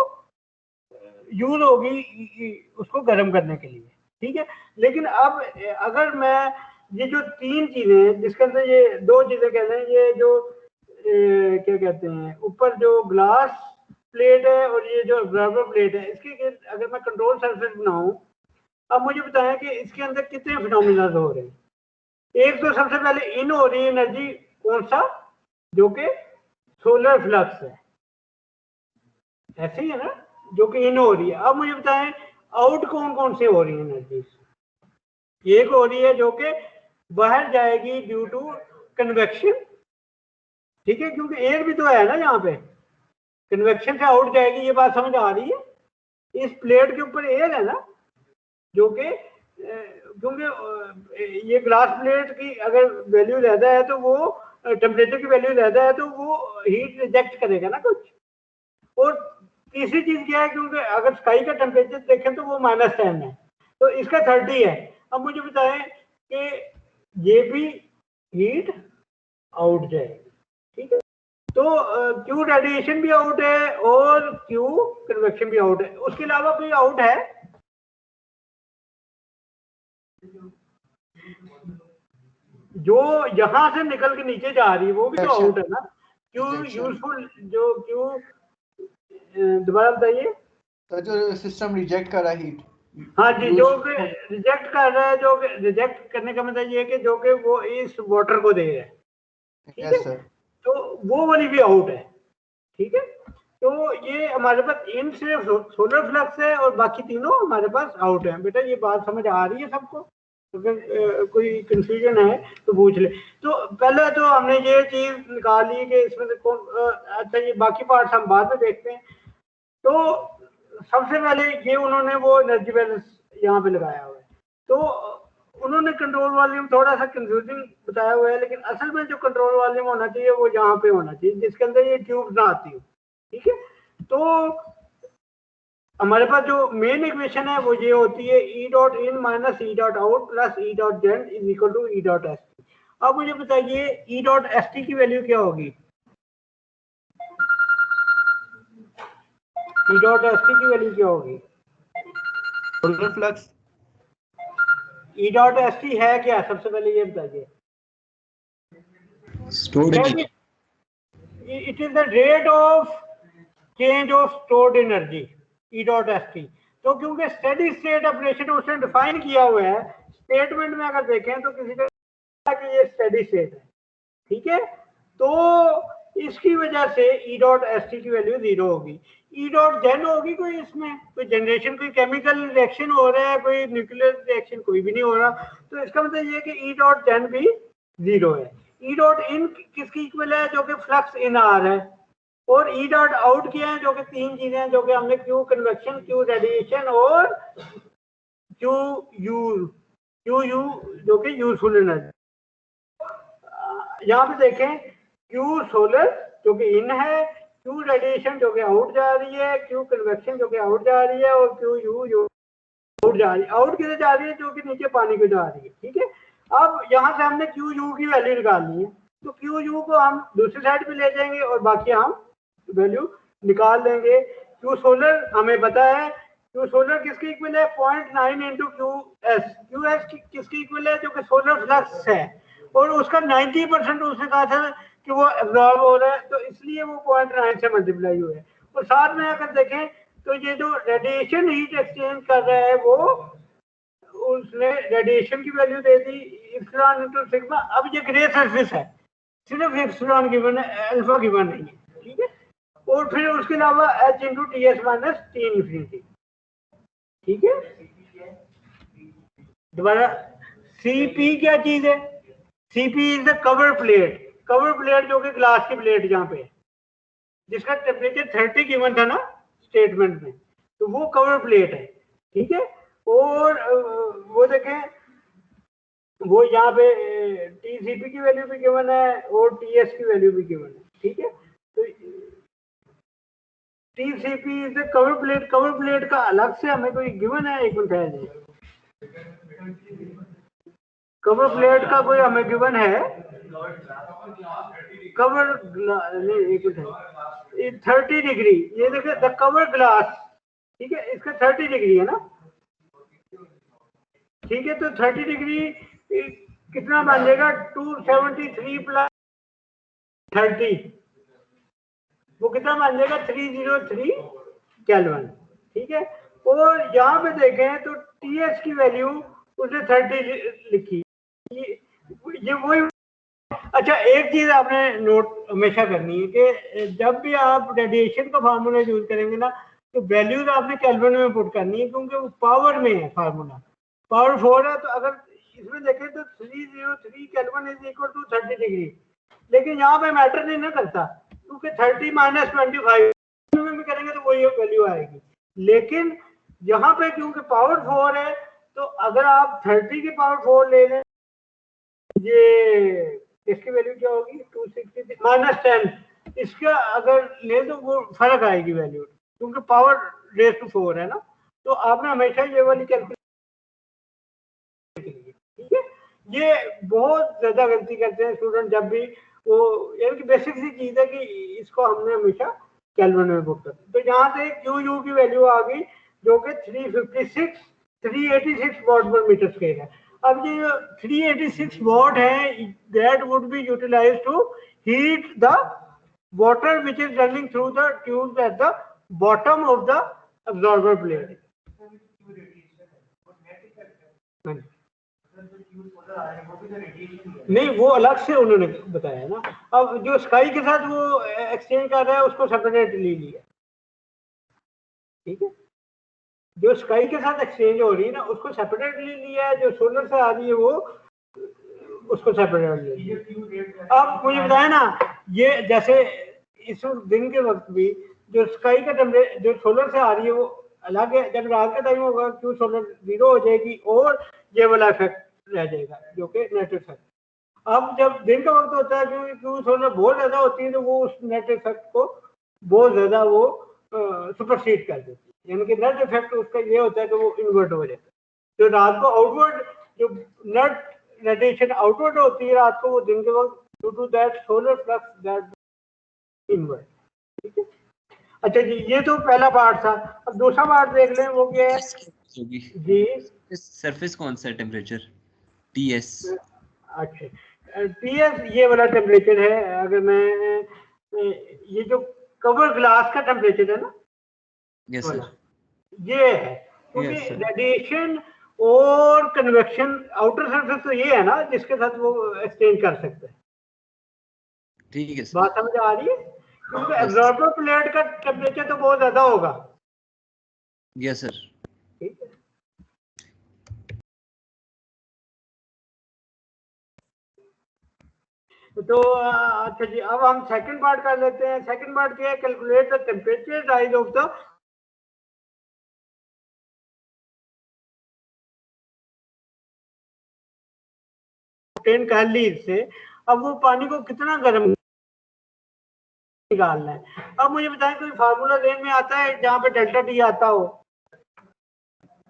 यूज होगी उसको गर्म करने के लिए। ठीक है, लेकिन अब अगर मैं ये जो तीन चीजें जिसके अंदर ये दो चीजें कहते हैं, ये जो क्या कहते हैं ऊपर जो ग्लास प्लेट है और ये जो ऑब्जर्वर प्लेट है, इसके अगर मैं कंट्रोल सरफेस बनाऊं, अब मुझे बताएं कि इसके अंदर कितने फिनोमिना हो रहे हैं। एक तो सबसे पहले इन हो रही है एनर्जी, कौन सा, जो कि सोलर फ्लक्स है, ऐसे ही है ना, जो कि इन हो रही है। अब मुझे बताएं आउट कौन कौन से हो रही है एनर्जी। एक हो रही है जो कि बाहर जाएगी ड्यू टू कन्वेक्शन, ठीक है, क्योंकि एयर भी तो है ना यहाँ पे, कन्वेक्शन से आउट जाएगी, ये बात समझ आ रही है। इस प्लेट के ऊपर एयर है ना, जो कि क्योंकि ये ग्लास प्लेट की अगर वैल्यू ज्यादा है तो वो टेम्परेचर की वैल्यू ज्यादा है तो वो हीट रिजेक्ट करेगा ना कुछ। और तीसरी चीज क्या है, क्योंकि अगर स्काई का टेम्परेचर देखें तो वो -10 है, तो इसका 30 है। अब मुझे बताएं कि ये भी हीट आउट जाएगी, ठीक है। तो क्यू रेडिएशन भी आउट है और क्यू कन्वेक्शन भी आउट है। उसके अलावा कोई आउट है? जो यहां से निकल के नीचे जा रही है वो भी तो आउट है ना। क्यू यूजफुल, जो क्यू, दोबारा बताइए।
तो जो सिस्टम रिजेक्ट कर रहा है हीट,
हाँ जी, जो कि रिजेक्ट कर रहा है, जो कि रिजेक्ट करने का मतलब ये है कि जो कि वो इस वाटर को दे रहा है, ठीक है,
सर।
तो वो वाली भी आउट है, ठीक है। तो ये हमारे पास इन सिर्फ सोलर फ्लक्स है और बाकी तीनों हमारे पास आउट है। बेटा ये बात समझ आ रही है सबको? अगर कोई कंफ्यूजन है तो पूछ ले। तो पहले तो हमने ये चीज निकाली कि इसमें से कौन, अच्छा ये बाकी पार्ट्स हम बाद में देखते हैं। तो सबसे पहले ये उन्होंने वो एनर्जी बैलेंस यहाँ पे लगाया हुआ है, तो उन्होंने कंट्रोल वॉल्यूम थोड़ा सा कंफ्यूजिंग बताया हुआ है, लेकिन असल में जो कंट्रोल वॉल्यूम होना चाहिए वो यहाँ पे होना चाहिए जिसके अंदर ये ट्यूब ना आती हो, ठीक है। तो हमारे पास जो मेन इक्वेशन है वो ये होती है E dot in minus E dot out plus E dot gen is equal to E dot S. अब मुझे बताइए E डॉट एस टी की वैल्यू क्या होगी? E डॉट एस टी की वैल्यू क्या होगी?
Solar flux.
E dot S T है क्या, सबसे पहले ये बताइए।
stored energy.
It is the rate of change of stored energy, E dot st। तो क्योंकि स्टेडी स्टेट ऑपरेशन उसने डिफाइन किया हुआ है, स्टेटमेंट में अगर देखें तो किसी का कि ये स्टेडी स्टेट है, ठीक है। तो इसकी वजह से E डॉट एस टी की वैल्यू 0 होगी। E डॉट जेन होगी कोई, इसमें कोई जनरेशन, कोई केमिकल रिएक्शन हो रहा है, कोई न्यूक्लियर रिएक्शन कोई भी नहीं हो रहा, तो इसका मतलब ये कि E डॉट जेन भी 0 है। E डॉट इन किसकी इक्वल है? जो कि फ्लक्स इन आ रहा है। और E डॉट आउट क्या है? जो कि तीन चीजें हैं जो कि हमने क्यू कन्वेक्शन, क्यू रेडिएशन और क्यू यू जो कि यूजफुल एनर्जी। यहाँ पे देखें क्यू सोलर जो कि इन है, क्यू रेडिएशन जो कि आउट जा रही है, क्यू कन्वेक्शन जो कि आउट जा रही है, और क्यू यू आउट जा रही है। आउट किधर जा रही है? जो कि नीचे पानी को जा रही है। ठीक है, अब यहाँ से हमने क्यू यू की वैल्यू निकालनी है, तो क्यू यू को हम दूसरी साइड पे ले जाएंगे और बाकी हम वैल्यू निकाल लेंगे। क्यू सोलर हमें पता है, क्यू सोलर किसके इक्वल है? 0.9 into Q S. Q S किसके इक्वल है? जो कि सोलर फ्लक्स है, और उसका 90% उसने कहा था कि वो एब्जॉर्ब हो रहा है, तो इसलिए वो 0.9 से मल्टीप्लाई हुआ है। और साथ में अगर देखें तो ये जो रेडिएशन हीट एक्सचेंज कर रहा है वो उसने रेडिएशन की वैल्यू दे दी इप्सिलॉन इंटू सिग्मा। अब ये ग्रे सरफेस है, सिर्फ इप्सिलॉन गिवन है, अल्फा गिवन नहीं है। ठीक है, और फिर उसके अलावा h into T S minus T infinity. ठीक है, दोबारा सीपी क्या चीज है? CP is the cover plate. Cover plate जो कि ग्लास की प्लेट जहाँ पे है, जिसका टेम्परेचर 30 गिवन था ना स्टेटमेंट में, तो वो कवर प्लेट है। ठीक है, और वो देखें, वो यहाँ पे टीसीपी की वैल्यू भी गिवन है और टीएस की वैल्यू भी गिवन है। ठीक है, तो TCP is the cover plate. Cover plate का अलग से हमें कोई गिवन है? एक मिनट है, कवर प्लेट का कोई हमें गिवन है? कवर नहीं, एक मिनट है, 30 डिग्री। ये देखिए द कवर ग्लास, ठीक है, इसका 30 डिग्री है ना। ठीक है, तो 30 डिग्री कितना मान जाएगा? 273 प्लस 30, वो कितना मान जाएगा? 303 केल्विन। ठीक है, और यहाँ पे देखें तो टीएस की वैल्यू उसने 30 लिखी। ये वही। अच्छा, एक चीज आपने नोट हमेशा करनी है कि जब भी आप रेडिएशन का फार्मूला यूज करेंगे ना, तो वैल्यूज आपने केल्विन में पुट करनी है, क्योंकि वो पावर में है फार्मूला, पावर 4 है। तो अगर इसमें देखें तो 303 kelvin is equal to 30 degree, लेकिन यहाँ पे मैटर नहीं ना करता, क्योंकि 30 माइनस 25 में भी करेंगे तो वही वैल्यू आएगी। लेकिन यहाँ पे क्योंकि पावर 4 है, तो अगर आप 30 की पावर 4 ले लें, ये इसकी वैल्यू क्या होगी? 260 माइनस 10, इसका अगर ले तो वो फर्क आएगी वैल्यू, क्योंकि पावर रेस टू 4 है ना। तो आपने हमेशा ये वाली कैलकुलेट। ठीक है, ये बहुत ज्यादा गलती करते हैं स्टूडेंट जब भी वो, यानी बेसिक सी चीज है कि इसको हमने हमेशा केल्विन में पुट कर। तो यहाँ से क्यू यू की वैल्यू आ गई जो कि 386 वॉट पर मीटर स्क्वायर है। अब ये 386 वॉट है, that would be utilize to heat the water which is running through the tube at the bottom of the absorber plate. नहीं, वो अलग से उन्होंने बताया ना। अब जो स्काई के साथ वो एक्सचेंज कर रहा है उसको सेपरेटली लिया। ठीक है, जो स्काई के साथ एक्सचेंज हो रही है ना उसको सेपरेटली लिया है, जो सोलर से आ रही है वो उसको सेपरेटली लिया। अब मुझे बताया ना, ये जैसे इस दिन के वक्त भी जो स्काई का टेम्परेचर जो सोलर से आ रही है वो अलग है, जब रात का टाइम होगा क्यों सोलर 0 हो जाएगी और ये वाला इफेक्ट रह जाएगा जो कि नेट इफेक्ट। अब जब दिन का वक्त होता है क्योंकि क्यों सोलर बहुत ज्यादा होती है, तो वो उस नेट इफेक्ट को बहुत ज्यादा वो सुपरसीड कर देती है, यानी कि नेट इफेक्ट उसका ये होता है कि वो इन्वर्ट हो जाता है। तो रात को आउटवर्ड जो नेट रेडिएशन आउटवर्ड होती है रात को, वो दिन के वक्त due to that solar flux that invert. ठीक है, अच्छा जी, ये तो पहला पार्ट था। अब दूसरा पार्ट देख लें, वो क्या है जी?
सरफेस कौन सा टेम्परेचर? टीएस।
अच्छा, टीएस ये वाला टेम्परेचर है। अगर मैं ये जो कवर ग्लास का टेम्परेचर है ना,
यस सर,
ये है, क्योंकि रेडिएशन और कन्वेक्शन आउटर सरफेस तो ये है ना जिसके साथ वो एक्सचेंज कर सकते हैं।
ठीक है सर,
बात समझ आ रही है? क्योंकि एब्जॉर्बर प्लेट का टेम्परेचर तो बहुत ज्यादा होगा।
Yes sir.
ठीक है, तो अच्छा जी, अब हम सेकंड पार्ट कर लेते हैं। सेकंड पार्ट क्या है? Calculate the temperature rise of the obtain कर ली इससे। अब वो पानी को कितना गर्म निकालना है। अब मुझे बताएं कोई फार्मूला देन में आता है जहां पे डेल्टा टी आता हो?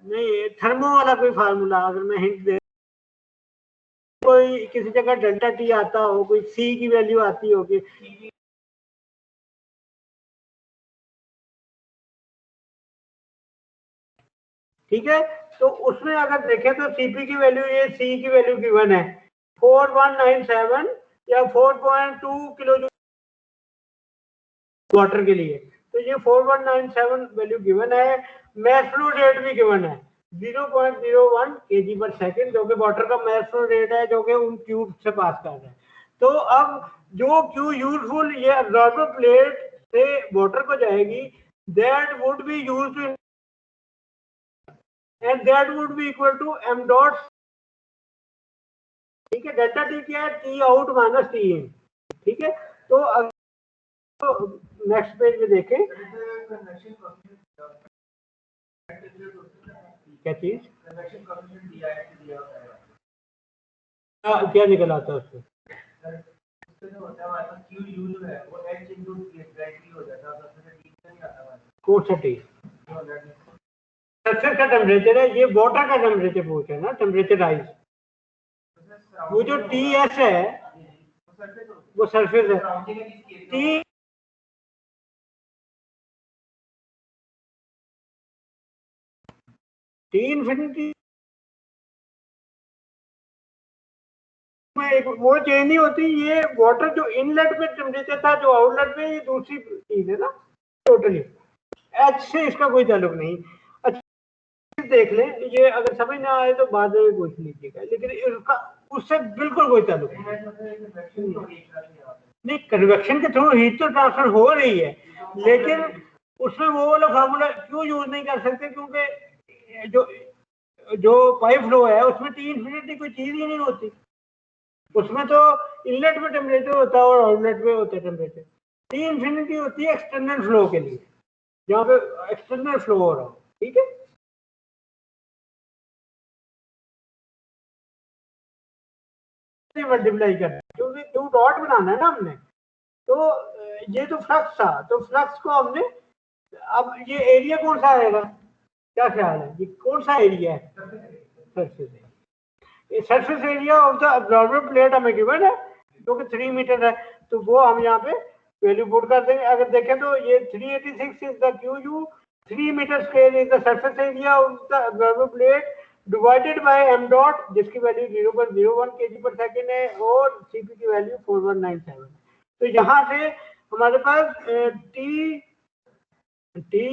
नहीं, थर्मो वाला कोई फार्मूला अगर मैं हिंट दे, कोई किसी जगह डेल्टा टी आता हो, कोई सी की वैल्यू आती होगी, ठीक है। तो उसमें अगर देखें तो सीपी की वैल्यू, ये सी की वैल्यू गिवन है 4197 या 4.2 किलो जूल वाटर के लिए। तो ये 4197 वैल्यू गिवन है। मैस फ्लो रेट भी गिवन है 0.01 kg पर सेकेंड, जो कि वाटर का मैस फ्लो रेट है, जो कि उन ट्यूब से पास कर रहा है। तो अब जो क्यू यूजफुल ये अब्जॉर्बर प्लेट से वाटर को जाएगी, that would be used and that would be equal to m dot, ठीक है। डेल्टा टी क्या है, टी आउट माइनस टी इन, ठीक है। तो नेक्स्ट पेज में देखें क्या चीज, क्या निकल आता है उससे, कौन सा टी, सरफेस का टेम्परेचर है, ये वाटर का टेम्परेचर पूछा है ना, टेम्परेचर राइज। वो जो टी एस है वो सरफेस है, टी इन्फिनिटी में वो चेंज नहीं होती। ये वाटर जो इनलेट पे टेम्परेचर था, जो आउटलेट पे, ये दूसरी चीज है ना टोटली। एच से इसका कोई ताल्लुक नहीं। अच्छा देख लें, ये अगर समझ ना आए तो बाद में पूछ लीजिएगा, लेकिन इसका उससे बिल्कुल कोई ताल्लुक नहीं। कन्वेक्शन के थ्रू हीट तो ट्रांसफर हो रही है, लेकिन उसमें वो वाला फार्मूला क्यों यूज नहीं कर सकते, क्योंकि जो पाइप फ्लो है उसमें टी इन्फिनिटी कोई चीज ही नहीं होती। उसमें तो इनलेट में टेम्परेचर होता है और आउटलेट में होता है टेम्परेचर। टी इन्फिनिटी होती है एक्सटर्नल फ्लो के लिए, जहाँ पे एक्सटर्नल फ्लो हो रहा हो, ठीक है। मल्टीप्लाई करना है क्योंकि क्यू डॉट बनाना है ना हमने। तो ये तो फ्लक्स था, तो फ्लक्स को हमने, अब ये एरिया कौन सा आएगा, क्या ख्याल है, ये कौन सा एरिया है, surface area of the absorber plate हमें गिवन है जो कि 3 मीटर है, तो वो हम यहाँ पे वैल्यू पुट कर देंगे। अगर देखें तो ये 386 is the Q U, 3 metre square is the surface area of the absorber plate divided by M dot, जिसकी वैल्यू 0.01 kg पर सेकेंड है, और सीपी की वैल्यू 4197। तो यहाँ से हमारे पास T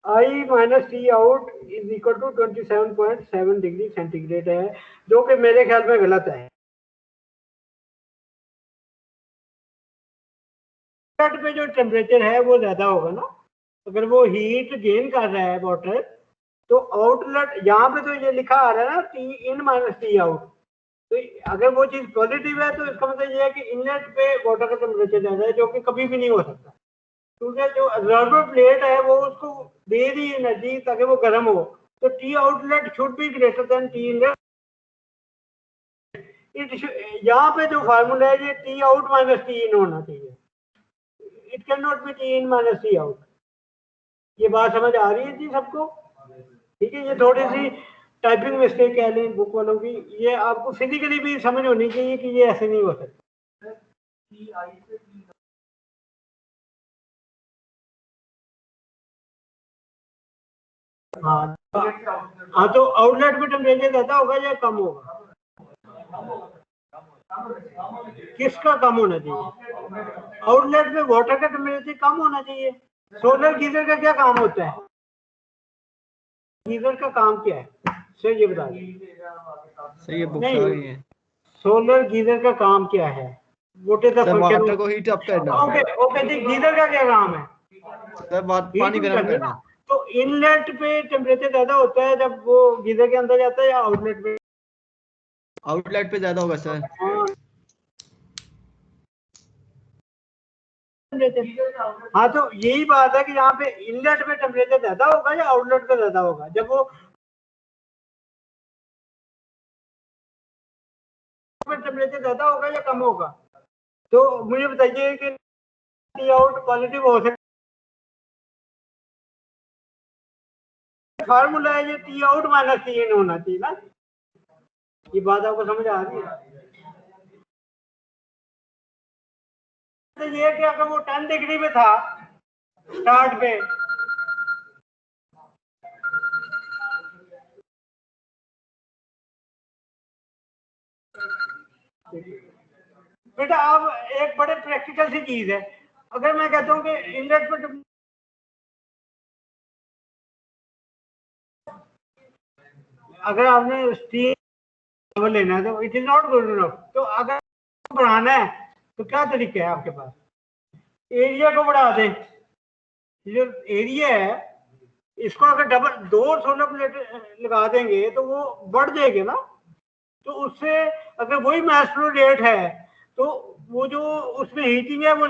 I minus T out is equal to 27.7 degree centigrade है, जो कि मेरे ख्याल में गलत है। पे जो टेम्परेचर है वो ज्यादा होगा ना, अगर वो हीट गेन कर रहा है वाटर, तो आउटलेट यहाँ पे तो ये लिखा आ रहा है ना टी इन माइनस टी आउट, तो अगर वो चीज पॉजिटिव है तो इसका मतलब ये है कि इनलेट पे वाटर का टेम्परेचर ज्यादा है, जो कि कभी भी नहीं हो सकता, क्योंकि जो अब्जॉर्बर प्लेट है वो उसको दे रही एनर्जी ताकि वो गर्म हो, तो T outlet should be greater than T inlet. यहाँ पे जो फार्मूला है ये टी आउट माइनस टी इन होना चाहिए, it can not B T in minus T out. ये बात समझ आ रही है जी सबको, ठीक है। ये थोड़ी सी टाइपिंग मिस्टेक कह लें बुक वालों की, ये आपको फिजिकली भी समझ होनी चाहिए कि ये ऐसे नहीं हो सकता। हाँ हाँ, तो आउटलेट पे टेम्परेचर ज्यादा होगा या कम होगा, किसका कम होना चाहिए, आउटलेट में वाटर का टेम्परेचर कम होना चाहिए। सोलर गीजर का क्या काम होता है, गीजर का काम क्या है सर ये बता
सही है, बुक
नहीं,
है।
सोलर गीजर का काम क्या है, what is the
sir
function,
water को हीट अप करना।
ओके ओके जी, गीजर का क्या काम है,
सर पानी गर्म करना।
तो इनलेट पे टेम्परेचर ज्यादा होता है जब वो गीजर के अंदर जाता है या आउटलेट पे,
आउटलेट पे ज्यादा होगा सर।
हाँ, तो यही बात है कि यहाँ पे इनलेट पे टेम्परेचर ज्यादा होगा या आउटलेट पे ज्यादा होगा, जब वो टेम्परेचर ज्यादा होगा या कम होगा। तो मुझे बताइए कि टी आउट पॉजिटिव हो सकता फार्मूला है ये टी आउट माइनस टी इन होना चाहिए ना। ये बात आपको समझ आ रही है? तो ये कि अगर वो 10 डिग्री में था स्टार्ट पे, बेटा अब एक बड़े प्रैक्टिकल सी चीज है, अगर मैं कहता हूँ कि इनलेट पर अगर आपने स्टीम लेना है तो it is not good enough. तो अगर बढ़ाना है तो क्या तरीका है आपके पास? एरिया को बढ़ा दें। जो एरिया है इसको अगर डबल 2 सोलर प्लेट लगा देंगे तो वो बढ़ जाएगी ना। तो उससे अगर वही मास फ्लो रेट है तो वो जो उसमें हीटिंग है वो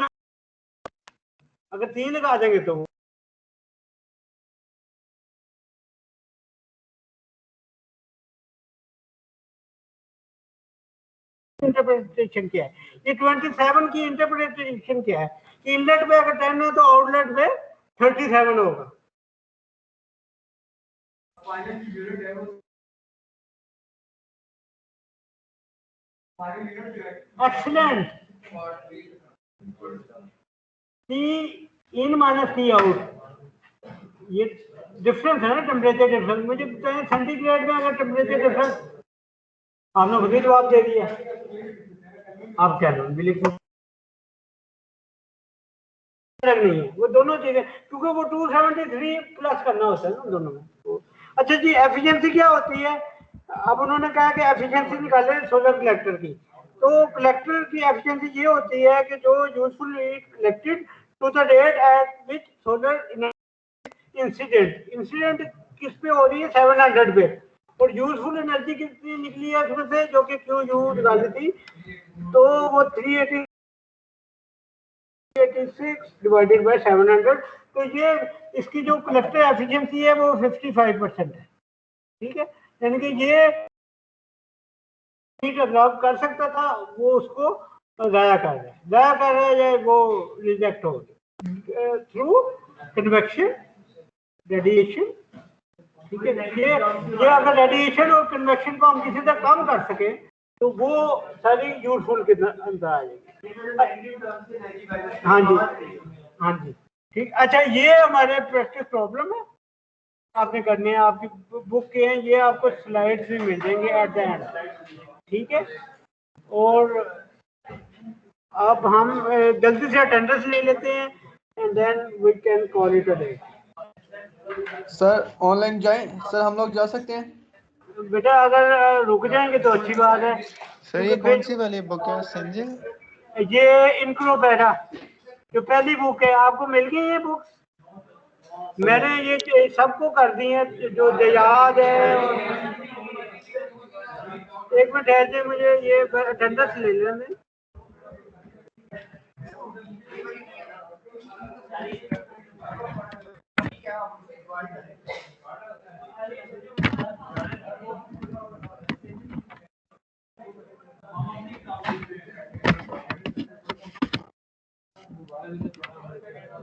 अगर 3 लगा देंगे तो इंटरप्रिटेशन क्या है? ये 27 की इंटरप्रिटेशन क्या है कि इनलेट पे अगर 10 है तो आउटलेट पे 37 होगा। एक्सीलेंट। टी इन माइनस टी आउट, ये डिफरेंस है ना, टेम्परेचर डिफरेंस। मुझे बताएं सेंटीग्रेड में अगर टेम्परेचर डिफरेंस, आपने खुद ही जवाब दे दिया, आप क्या लो लिख नहीं है वो दोनों चीजें, क्योंकि वो 273 प्लस करना होता है ना दोनों में। अच्छा जी, एफिशिएंसी क्या होती है? अब उन्होंने कहा कि एफिशिएंसी निकाले सोलर कलेक्टर की। तो कलेक्टर की एफिशिएंसी ये होती है कि जो useful heat collected to the date at which solar incident किस पे हो रही है? 700 पे। और यूजफुल एनर्जी कितनी निकली है उसमें से, जो कि क्यू यू निकाली थी, तो वो 386 डिवाइडेड बाय 700। तो ये इसकी जो कलेक्टर एफिशिएंसी है वो 55% है। ठीक है, यानी कि ये हीट अब्जॉर्ब कर सकता था, वो उसको जाया कर रहा है या वो रिजेक्ट हो गया थ्रू कन्वेक्शन रेडिएशन। ठीक है, ये अगर रेडिएशन और कन्वेक्शन को हम किसी तक कम कर सके तो वो सारी यूजफुल के अंदर आ जाएगी। हाँ जी, हाँ जी, ठीक। अच्छा, ये हमारे प्रैक्टिस प्रॉब्लम है, आपने करने हैं, आपकी बुक के हैं, ये आपको स्लाइड्स भी मिल जाएंगे एट द एंड। ठीक है, और अब हम जल्दी से अटेंडेंस ले लेते हैं and then we can call it a day.
Sir online जाएं? सर हम लोग जा सकते हैं?
बेटा अगर रुक जाएंगे तो अच्छी बात है।
सर ये कौन सी वाली बुक है संजय?
ये इनक्लोपेडा जो पहली बुक है, आपको मिल गई है बुक? मैंने ये सबको कर दी है जो याद है। एक मिनट ऐसे मुझे ये अटेंडेंस ले लेने।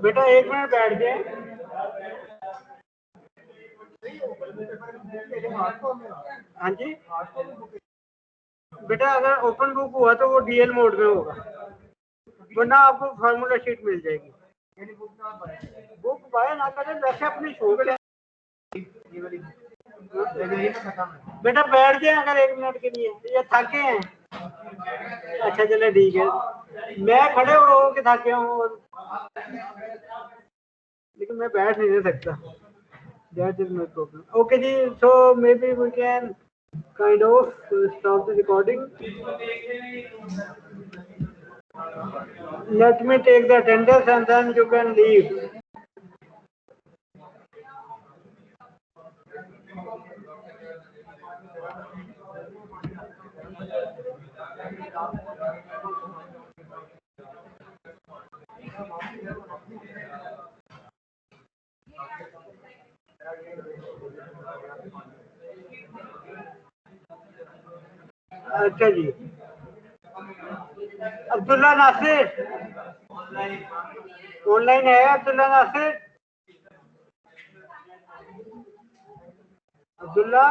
बेटा एक मिनट बैठ जाए। हाँ जी बेटा, अगर ओपन बुक हुआ तो वो डीएल मोड में होगा, वरना आपको फार्मूला शीट मिल जाएगी। बुक बाय ना करें, वैसे अपनी शौक है। बेटा बैठ जाए अगर 1 मिनट के लिए, ये थके हैं। अच्छा चले ठीक है, मैं खड़े हो के थके हूँ लेकिन मैं बैठ नहीं सकता। That is my problem. Okay ji, so maybe we can kind of stop the recording. Let me take the attendance and then you can leave. अच्छा जी, अब्दुल्ला नासिर ऑनलाइन है? अब्दुल्ला नासिर Abdullah?